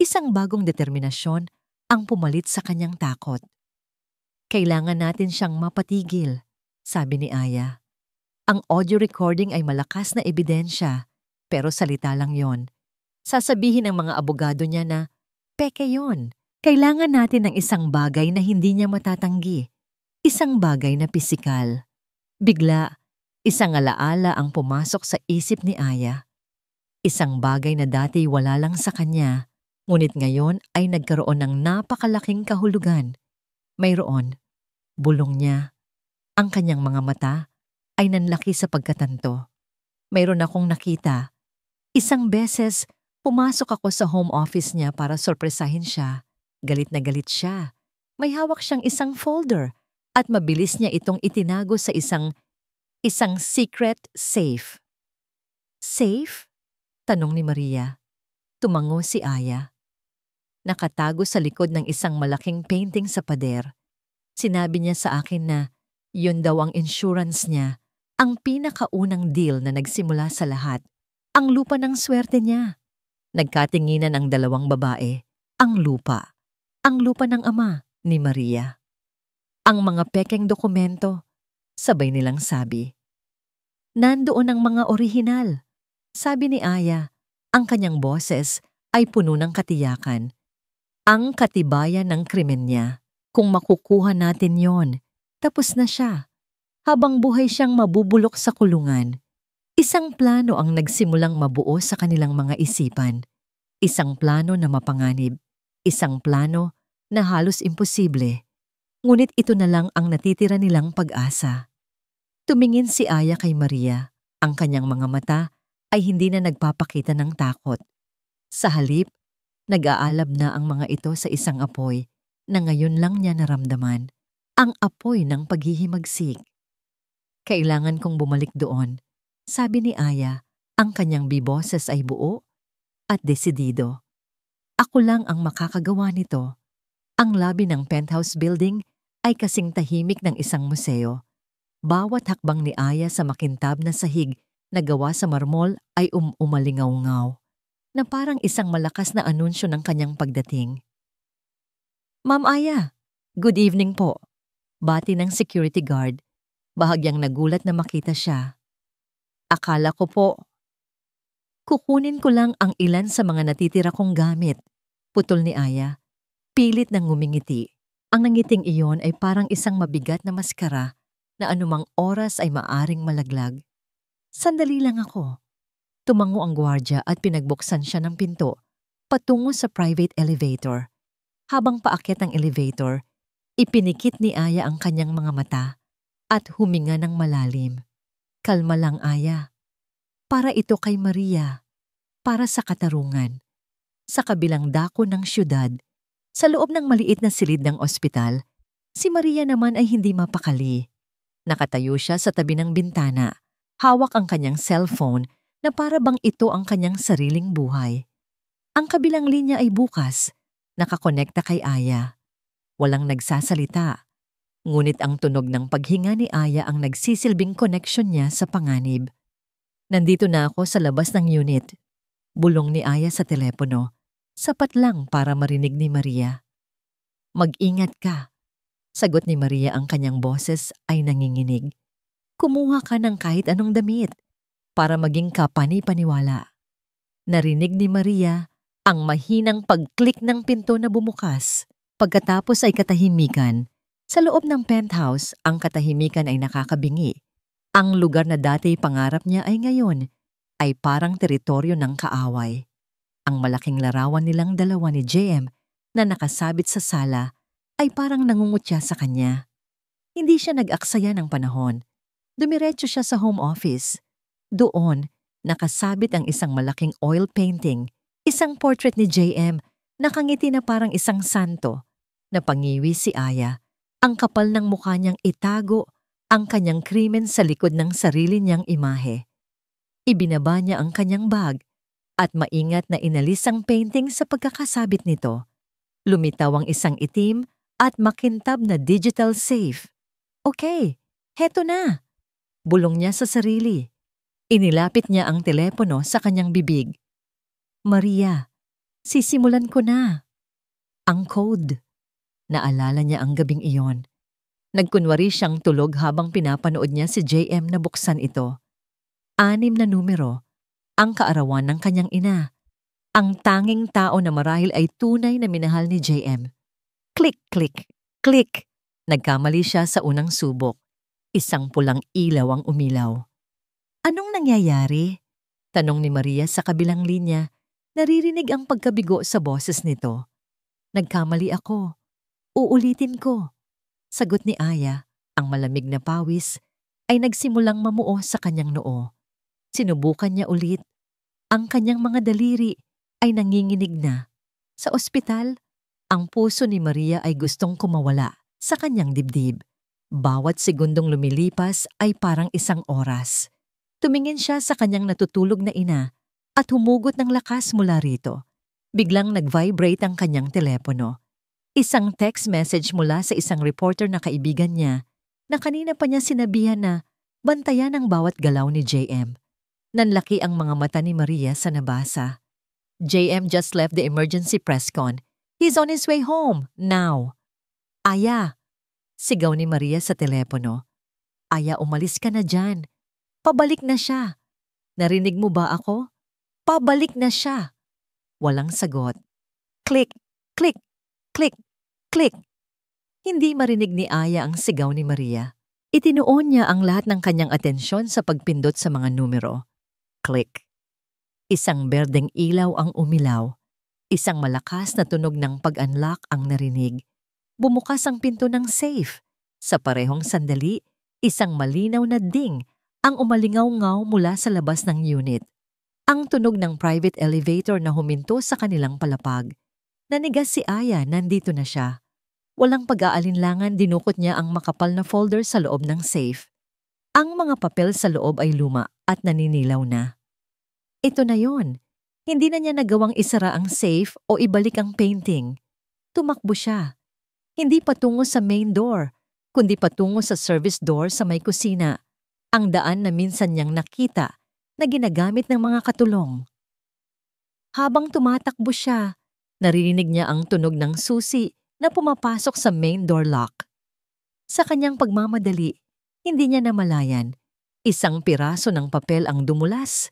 S1: Isang bagong determinasyon ang pumalit sa kanyang takot. "Kailangan natin siyang mapatigil," sabi ni Aya. "Ang audio recording ay malakas na ebidensya, pero salita lang yon. Sasabihin ng mga abogado niya na, peke yon. Kailangan natin ng isang bagay na hindi niya matatanggi. Isang bagay na pisikal." Bigla, isang alaala ang pumasok sa isip ni Aya. Isang bagay na dati wala lang sa kanya, ngunit ngayon ay nagkaroon ng napakalaking kahulugan. Mayroon, bulong niya. Ang kanyang mga mata ay nanlaki sa pagkatanto. "Mayroon akong nakita. Isang beses, pumasok ako sa home office niya para sorpresahin siya. Galit na galit siya. May hawak siyang isang folder at mabilis niya itong itinago sa isang secret safe." "Safe?" tanong ni Maria. Tumango si Aya. Nakatago sa likod ng isang malaking painting sa pader. Sinabi niya sa akin na yun daw ang insurance niya, ang pinakaunang deal na nagsimula sa lahat, ang lupa ng swerte niya. Nagkatinginan ang dalawang babae. Ang lupa ng ama ni Maria. "Ang mga pekeng dokumento," sabay nilang sabi. "Nandoon ang mga orihinal," sabi ni Aya. Ang kanyang boses ay puno ng katiyakan. "Ang katibayan ng krimen niya. Kung makukuha natin yon, tapos na siya. Habang buhay siyang mabubulok sa kulungan." Isang plano ang nagsimulang mabuo sa kanilang mga isipan. Isang plano na mapanganib. Isang plano na halos imposible. Ngunit ito na lang ang natitira nilang pag-asa. Tumingin si Aya kay Maria. Ang kanyang mga mata ay hindi na nagpapakita ng takot. Sa halip, nag-aalab na ang mga ito sa isang apoy na ngayon lang niya naramdaman. Ang apoy ng paghihimagsik. "Kailangan kong bumalik doon," sabi ni Aya. Ang kanyang biboses ay buo at desidido. "Ako lang ang makakagawa nito." Ang lobby ng penthouse building ay kasing tahimik ng isang museo. Bawat hakbang ni Aya sa makintab na sahig na gawa sa marmol ay umalingaw-ngaw, na parang isang malakas na anunsyo ng kanyang pagdating. "Ma'am Aya, good evening po," bati ng security guard. Bahagyang nagulat na makita siya. "Akala ko po." Kukunin ko lang ang ilan sa mga natitira kong gamit. Putol ni Aya. Pilit ng ngumingiti. Ang nangiting iyon ay parang isang mabigat na maskara na anumang oras ay maaring malaglag. Sandali lang ako. Tumango ang gwardya at pinagbuksan siya ng pinto patungo sa private elevator. Habang paakyat ang elevator, ipinikit ni Aya ang kanyang mga mata at huminga ng malalim. Kalma lang, Aya. Para ito kay Maria. Para sa katarungan. Sa kabilang dako ng syudad, sa loob ng maliit na silid ng ospital, si Maria naman ay hindi mapakali. Nakatayo siya sa tabi ng bintana, hawak ang kanyang cellphone na para bang ito ang kanyang sariling buhay. Ang kabilang linya ay bukas, nakakonekta kay Aya. Walang nagsasalita, ngunit ang tunog ng paghinga ni Aya ang nagsisilbing connection niya sa panganib. Nandito na ako sa labas ng unit. Bulong ni Aya sa telepono. Sapat lang para marinig ni Maria. Mag-ingat ka. Sagot ni Maria, ang kanyang boses ay nanginginig. Kumuha ka ng kahit anong damit para maging kapani-paniwala. Narinig ni Maria ang mahinang pag-click ng pinto na bumukas. Pagkatapos ay katahimikan. Sa loob ng penthouse, ang katahimikan ay nakakabingi. Ang lugar na dati pangarap niya ay ngayon ay parang teritoryo ng kaaway. Ang malaking larawan nilang dalawa ni JM na nakasabit sa sala ay parang nangungutya sa kanya. Hindi siya nag-aksaya ng panahon. Dumiretso siya sa home office. Doon, nakasabit ang isang malaking oil painting, isang portrait ni JM, nakangiti na parang isang santo. Napangiwi si Aya. Ang kapal ng mukha niyang itago ang kanyang krimen sa likod ng sarili niyang imahe. Ibinaba niya ang kanyang bag at maingat na inalis ang painting sa pagkakasabit nito. Lumitaw ang isang itim at makintab na digital safe. Okay, heto na. Bulong niya sa sarili. Inilapit niya ang telepono sa kanyang bibig. Maria, sisimulan ko na. Ang code. Naalala niya ang gabing iyon. Nagkunwari siyang tulog habang pinapanood niya si JM na buksan ito. 6 na numero, ang kaarawan ng kanyang ina. Ang tanging tao na marahil ay tunay na minahal ni JM. Click, click, click. Nagkamali siya sa unang subok. Isang pulang ilaw ang umilaw. Anong nangyayari? Tanong ni Maria sa kabilang linya. Naririnig ang pagkabigo sa boses nito. Nagkamali ako. Uulitin ko. Sagot ni Aya, ang malamig na pawis ay nagsimulang mamuo sa kanyang noo. Sinubukan niya ulit. Ang kanyang mga daliri ay nanginginig na. Sa ospital, ang puso ni Maria ay gustong kumawala sa kanyang dibdib. Bawat segundong lumilipas ay parang isang oras. Tumingin siya sa kanyang natutulog na ina at humugot ng lakas mula rito. Biglang nag-vibrate ang kanyang telepono. Isang text message mula sa isang reporter na kaibigan niya na kanina pa niya sinabihan na bantayan ang bawat galaw ni JM. Nanlaki ang mga mata ni Maria sa nabasa. JM just left the emergency press con. He's on his way home, now. Aya, sigaw ni Maria sa telepono. Aya, umalis ka na dyan. Pabalik na siya. Narinig mo ba ako? Pabalik na siya. Walang sagot. Click, click, click, click. Hindi marinig ni Aya ang sigaw ni Maria. Itinuon niya ang lahat ng kanyang atensyon sa pagpindot sa mga numero. Click. Isang berdeng ilaw ang umilaw. Isang malakas na tunog ng pag-unlock ang narinig. Bumukas ang pinto ng safe. Sa parehong sandali, isang malinaw na ding ang umalingaw-ngaw mula sa labas ng unit. Ang tunog ng private elevator na huminto sa kanilang palapag. Nanigas si Aya, nandito na siya. Walang pag-aalinlangan, dinukot niya ang makapal na folder sa loob ng safe. Ang mga papel sa loob ay luma at naninilaw na. Ito na yon. Hindi na niya nagawang isara ang safe o ibalik ang painting. Tumakbo siya. Hindi patungo sa main door, kundi patungo sa service door sa may kusina. Ang daan na minsan niyang nakita na ginagamit ng mga katulong. Habang tumatakbo siya, naririnig niya ang tunog ng susi na pumapasok sa main door lock. Sa kanyang pagmamadali, hindi niya namalayan. Isang piraso ng papel ang dumulas.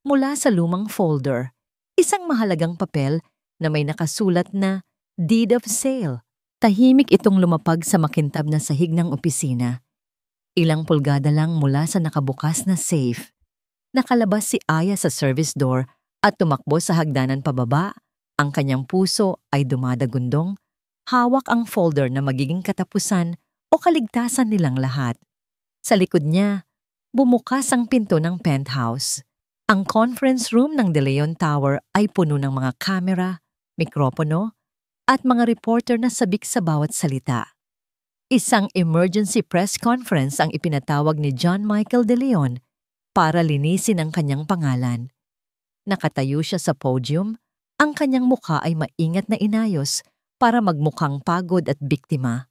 S1: mula sa lumang folder, isang mahalagang papel na may nakasulat na Deed of Sale. Tahimik itong lumapag sa makintab na sahig ng opisina. Ilang pulgada lang mula sa nakabukas na safe. Nakalabas si Aya sa service door at tumakbo sa hagdanan pababa. Ang kanyang puso ay dumadagundong. Hawak ang folder na magiging katapusan o kaligtasan nilang lahat. Sa likod niya, bumukas ang pinto ng penthouse. Ang conference room ng De Leon Tower ay puno ng mga kamera, mikropono, at mga reporter na sabik sa bawat salita. Isang emergency press conference ang ipinatawag ni John Michael De Leon para linisin ang kanyang pangalan. Nakatayo siya sa podium, ang kanyang mukha ay maingat na inayos para magmukhang pagod at biktima.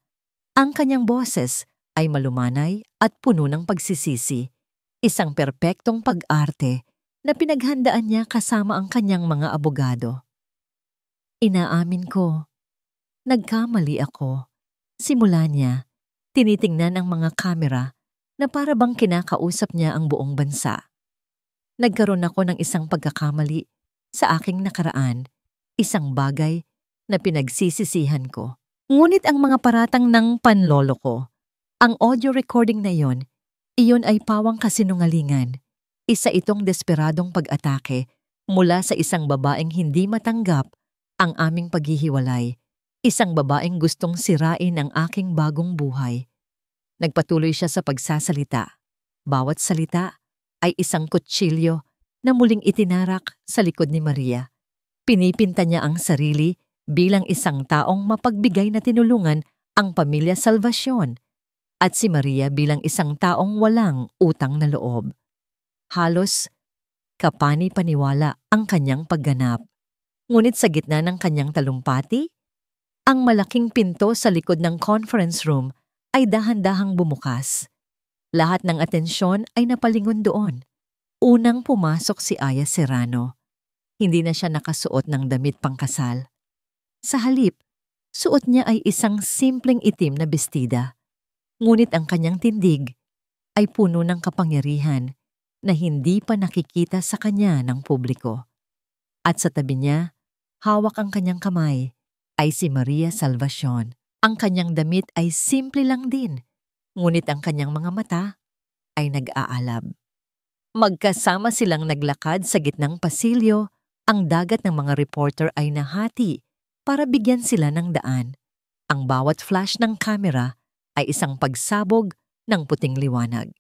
S1: Ang kanyang boses ay malumanay at puno ng pagsisisi, isang perpektong pag-arte na pinaghandaan niya kasama ang kanyang mga abogado. Inaamin ko, nagkamali ako. Simula niya, tinitingnan ang mga kamera na para bang kinakausap niya ang buong bansa. Nagkaroon ako ng isang pagkakamali sa aking nakaraan, isang bagay na pinagsisisihan ko. Ngunit ang mga paratang ng panlolo ko, ang audio recording na iyon ay pawang kasinungalingan. Isa itong desperadong pag-atake mula sa isang babaeng hindi matanggap ang aming paghihiwalay, isang babaeng gustong sirain ang aking bagong buhay. Nagpatuloy siya sa pagsasalita. Bawat salita ay isang kutsilyo na muling itinarak sa likod ni Maria. Pinipinta niya ang sarili bilang isang taong mapagbigay na tinulungan ang pamilya Salvacion at si Maria bilang isang taong walang utang na loob. Halos kapani-paniwala ang kanyang pagganap. Ngunit sa gitna ng kanyang talumpati, ang malaking pinto sa likod ng conference room ay dahan-dahang bumukas. Lahat ng atensyon ay napalingon doon. Unang pumasok si Aya Serrano. Hindi na siya nakasuot ng damit pangkasal. Sa halip, suot niya ay isang simpleng itim na bestida. Ngunit ang kanyang tindig ay puno ng kapangyarihan na hindi pa nakikita sa kanya ng publiko. At sa tabi niya, hawak ang kanyang kamay, ay si Maria Salvacion. Ang kanyang damit ay simple lang din, ngunit ang kanyang mga mata ay nag-aalab. Magkasama silang naglakad sa gitnang pasilyo, ang dagat ng mga reporter ay nahati para bigyan sila ng daan. Ang bawat flash ng kamera ay isang pagsabog ng puting liwanag.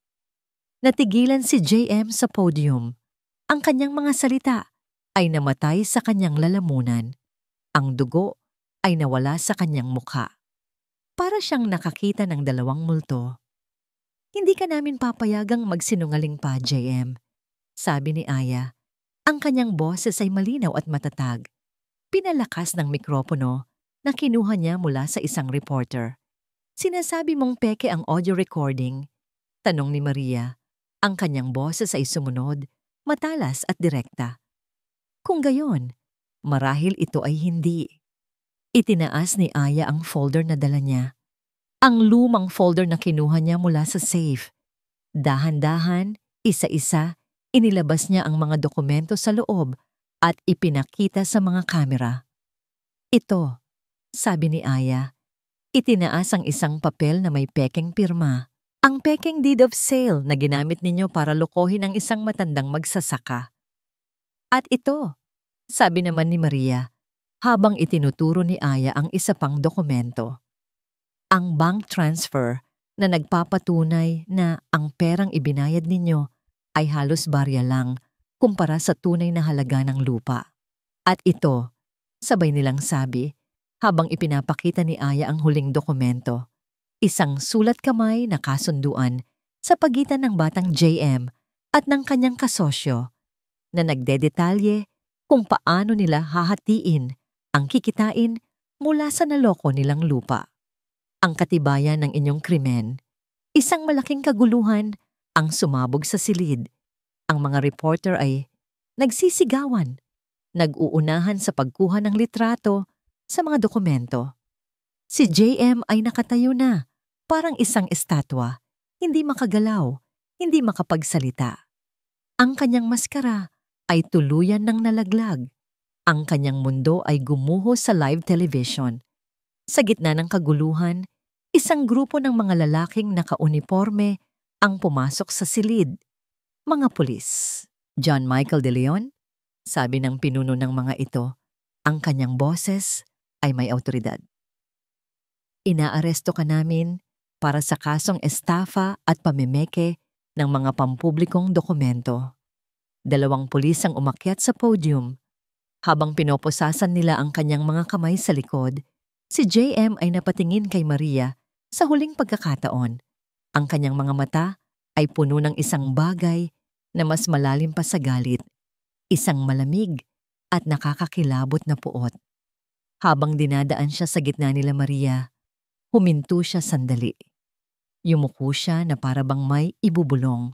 S1: Natigilan si JM sa podium. Ang kanyang mga salita ay namatay sa kanyang lalamunan. Ang dugo ay nawala sa kanyang mukha. Para siyang nakakita ng dalawang multo. Hindi ka namin papayagang magsinungaling pa, JM. Sabi ni Aya. Ang kanyang boses ay malinaw at matatag. Pinalakas ng mikropono na kinuha niya mula sa isang reporter. Sinasabi mong peke ang audio recording? Tanong ni Maria. Ang kanyang boses ay sumunod, matalas at direkta. Kung gayon, marahil ito ay hindi. Itinaas ni Aya ang folder na dala niya. Ang lumang folder na kinuha niya mula sa safe. Dahan-dahan, isa-isa, inilabas niya ang mga dokumento sa loob at ipinakita sa mga kamera. Ito, sabi ni Aya. Itinaas ang isang papel na may pekeng pirma. Ang pekeng deed of sale na ginamit ninyo para lokohin ang isang matandang magsasaka. At ito, sabi naman ni Maria, habang itinuturo ni Aya ang isa pang dokumento. Ang bank transfer na nagpapatunay na ang perang ibinayad ninyo ay halos barya lang kumpara sa tunay na halaga ng lupa. At ito, sabay nilang sabi, habang ipinapakita ni Aya ang huling dokumento. Isang sulat kamay na kasunduan sa pagitan ng batang JM at ng kanyang kasosyo na nagdedetalye kung paano nila hahatiin ang kikitain mula sa naloko nilang lupa. Ang katibayan ng inyong krimen, isang malaking kaguluhan ang sumabog sa silid. Ang mga reporter ay nagsisigawan, nag-uunahan sa pagkuha ng litrato sa mga dokumento. Si JM ay nakatayo na, parang isang estatwa, hindi makagalaw, hindi makapagsalita. Ang kanyang maskara ay tuluyan ng nalaglag. Ang kanyang mundo ay gumuho sa live television. Sa gitna ng kaguluhan, isang grupo ng mga lalaking nakauniforme ang pumasok sa silid. Mga pulis. John Michael De Leon, sabi ng pinuno ng mga ito, ang kanyang boses ay may awtoridad. Inaaresto ka namin para sa kasong estafa at pamimeke ng mga pampublikong dokumento. 2 pulis ang umakyat sa podium. Habang pinoposasan nila ang kanyang mga kamay sa likod, si JM ay napatingin kay Maria sa huling pagkakataon. Ang kanyang mga mata ay puno ng isang bagay na mas malalim pa sa galit, isang malamig at nakakakilabot na puot. Habang dinadaan siya sa gitna nila Maria, huminto siya sandali. Yumuko siya na para bang may ibubulong.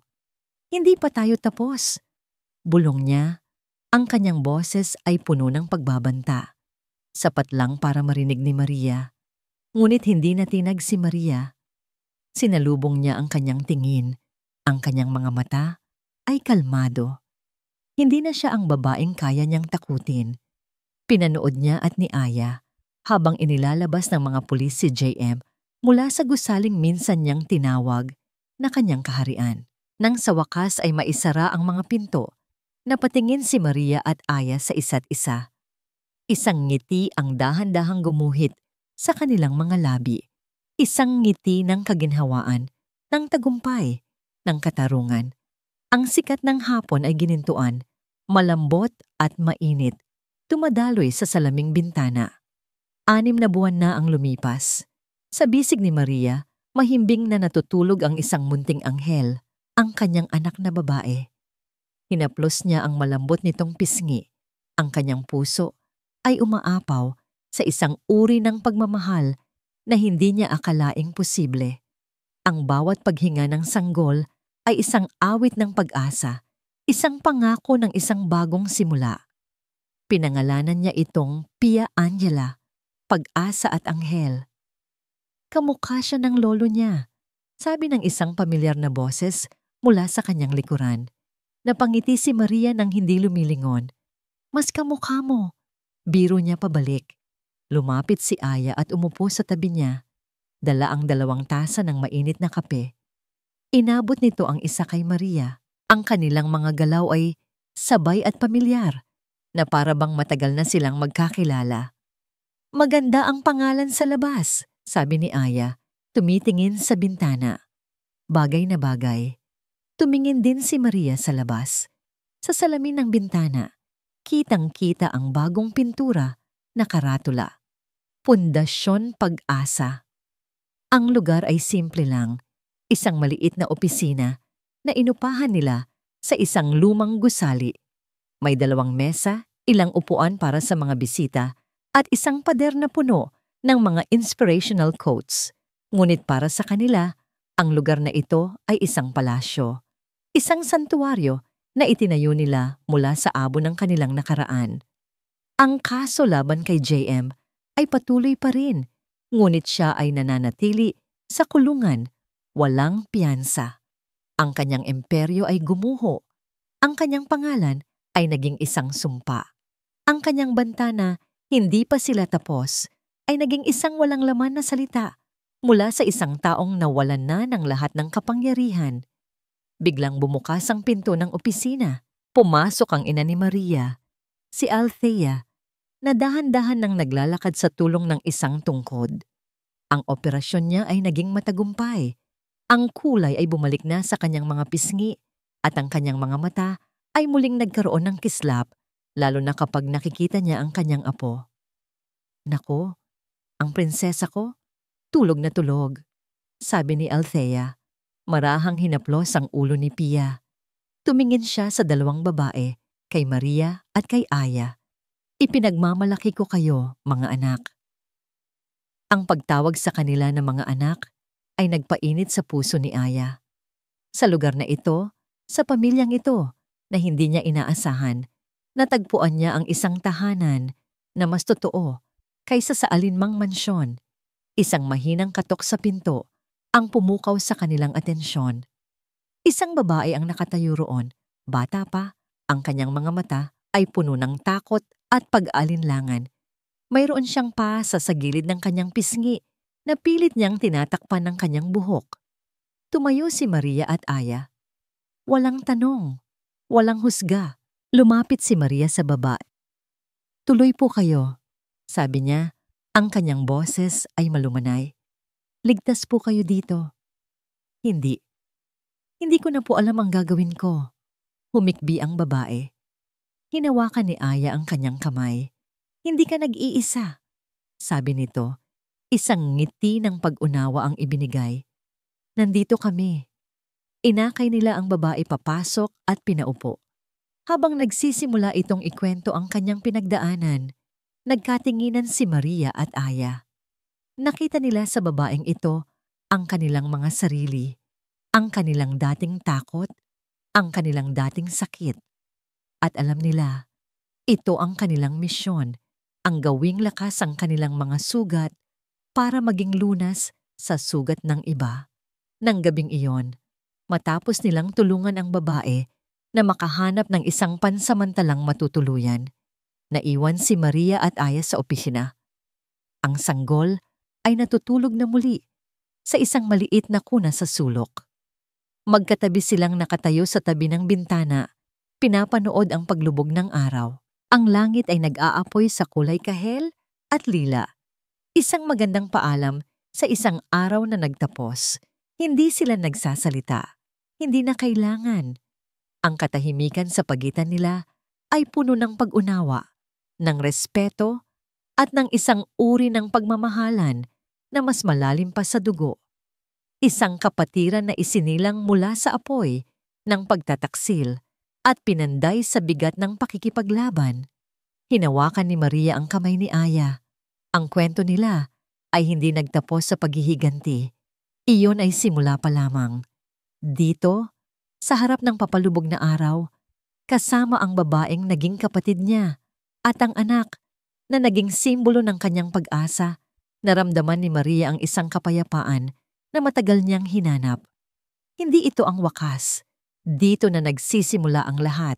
S1: Hindi pa tayo tapos. Bulong niya. Ang kanyang boses ay puno ng pagbabanta. Sapat lang para marinig ni Maria. Ngunit hindi natinag si Maria. Sinalubong niya ang kanyang tingin. Ang kanyang mga mata ay kalmado. Hindi na siya ang babaeng kaya niyang takutin. Pinanood niya at ni Aya habang inilalabas ng mga pulis si JM mula sa gusaling minsan niyang tinawag na kanyang kaharian. Nang sa wakas ay maisara ang mga pinto, napatingin si Maria at Aya sa isa't isa. Isang ngiti ang dahan-dahang gumuhit sa kanilang mga labi. Isang ngiti ng kaginhawaan, ng tagumpay, ng katarungan. Ang sikat ng hapon ay ginintuan, malambot at mainit, tumadaloy sa salaming bintana. 6 na buwan na ang lumipas. Sa bisig ni Maria, mahimbing na natutulog ang isang munting anghel, ang kanyang anak na babae. Hinaplos niya ang malambot nitong pisngi. Ang kanyang puso ay umaapaw sa isang uri ng pagmamahal na hindi niya akalaing posible. Ang bawat paghinga ng sanggol ay isang awit ng pag-asa, isang pangako ng isang bagong simula. Pinangalanan niya itong Pia Angela, pag-asa at anghel. Kamukha siya ng lolo niya, sabi ng isang pamilyar na boses mula sa kanyang likuran. Napangiti si Maria nang hindi lumilingon. Mas kamukha mo. Biro niya pabalik. Lumapit si Aya at umupo sa tabi niya. Dala ang 2 tasa ng mainit na kape. Inabot nito ang isa kay Maria. Ang kanilang mga galaw ay sabay at pamilyar, na para bang matagal na silang magkakilala. Maganda ang pangalan sa labas, sabi ni Aya, tumitingin sa bintana. Bagay na bagay. Tumingin din si Maria sa labas. Sa salamin ng bintana, kitang-kita ang bagong pintura na karatula. Pundasyon Pag-asa. Ang lugar ay simple lang, isang maliit na opisina na inupahan nila sa isang lumang gusali. May 2 mesa, ilang upuan para sa mga bisita, at isang pader na puno ng mga inspirational quotes. Ngunit para sa kanila, ang lugar na ito ay isang palasyo. Isang santuaryo na itinayo nila mula sa abo ng kanilang nakaraan. Ang kaso laban kay JM ay patuloy pa rin, ngunit siya ay nananatili sa kulungan, walang piyansa. Ang kanyang imperyo ay gumuho. Ang kanyang pangalan ay naging isang sumpa. Ang kanyang banta na hindi pa sila tapos ay naging isang walang laman na salita mula sa isang taong nawalan na ng lahat ng kapangyarihan. Biglang bumukas ang pinto ng opisina. Pumasok ang ina ni Maria, si Althea, na dahan-dahan nang naglalakad sa tulong ng isang tungkod. Ang operasyon niya ay naging matagumpay. Ang kulay ay bumalik na sa kanyang mga pisngi at ang kanyang mga mata ay muling nagkaroon ng kislap, lalo na kapag nakikita niya ang kanyang apo. Nako, ang prinsesa ko, tulog na tulog, sabi ni Althea. Marahang hinaplos ang ulo ni Pia. Tumingin siya sa 2 babae, kay Maria at kay Aya. Ipinagmamalaki ko kayo, mga anak. Ang pagtawag sa kanila ng mga anak ay nagpainit sa puso ni Aya. Sa lugar na ito, sa pamilyang ito, na hindi niya inaasahan, natagpuan niya ang isang tahanan na mas totoo kaysa sa alinmang mansyon. Isang mahinang katok sa pinto ang pumukaw sa kanilang atensyon. Isang babae ang nakatayo roon, bata pa, Ang kanyang mga mata ay puno ng takot at pag-alinlangan. Mayroon siyang pasa sa gilid ng kanyang pisngi na pilit niyang tinatakpan ng kanyang buhok. Tumayo si Maria at Aya. Walang tanong, walang husga. Lumapit si Maria sa baba. Tuloy po kayo, sabi niya. Ang kanyang boses ay malumanay. Ligtas po kayo dito. Hindi. Hindi ko na po alam ang gagawin ko. Humikbi ang babae. Hinawakan ni Aya ang kanyang kamay. Hindi ka nag-iisa, sabi nito. Isang ngiti ng pag-unawa ang ibinigay. Nandito kami. Inakay nila ang babae papasok at pinaupo. Habang nagsisimula itong ikwento ang kanyang pinagdaanan, nagkatinginan si Maria at Aya. Nakita nila sa babaeng ito ang kanilang mga sarili, ang kanilang dating takot, ang kanilang dating sakit. At alam nila, ito ang kanilang misyon, ang gawing lakas ang kanilang mga sugat para maging lunas sa sugat ng iba. Nang gabing iyon, matapos nilang tulungan ang babae na makahanap ng isang pansamantalang matutuluyan, naiwan si Maria at Aya sa opisina. Ang sanggol ay natutulog na muli sa isang maliit na kuna sa sulok. Magkatabi silang nakatayo sa tabi ng bintana, pinapanood ang paglubog ng araw. Ang langit ay nag-aapoy sa kulay kahel at lila. Isang magandang paalam sa isang araw na nagtapos. Hindi sila nagsasalita. Hindi na kailangan. Ang katahimikan sa pagitan nila ay puno ng pag-unawa, ng respeto, at ng isang uri ng pagmamahalan na mas malalim pa sa dugo. Isang kapatiran na isinilang mula sa apoy ng pagtataksil at pinanday sa bigat ng pakikipaglaban. Hinawakan ni Maria ang kamay ni Aya. Ang kwento nila ay hindi nagtapos sa paghihiganti. Iyon ay simula pa lamang. Dito, sa harap ng papalubog na araw, kasama ang babaeng naging kapatid niya at ang anak na naging simbolo ng kanyang pag-asa, naramdaman ni Maria ang isang kapayapaan na matagal niyang hinanap. Hindi ito ang wakas. Dito na nagsisimula ang lahat.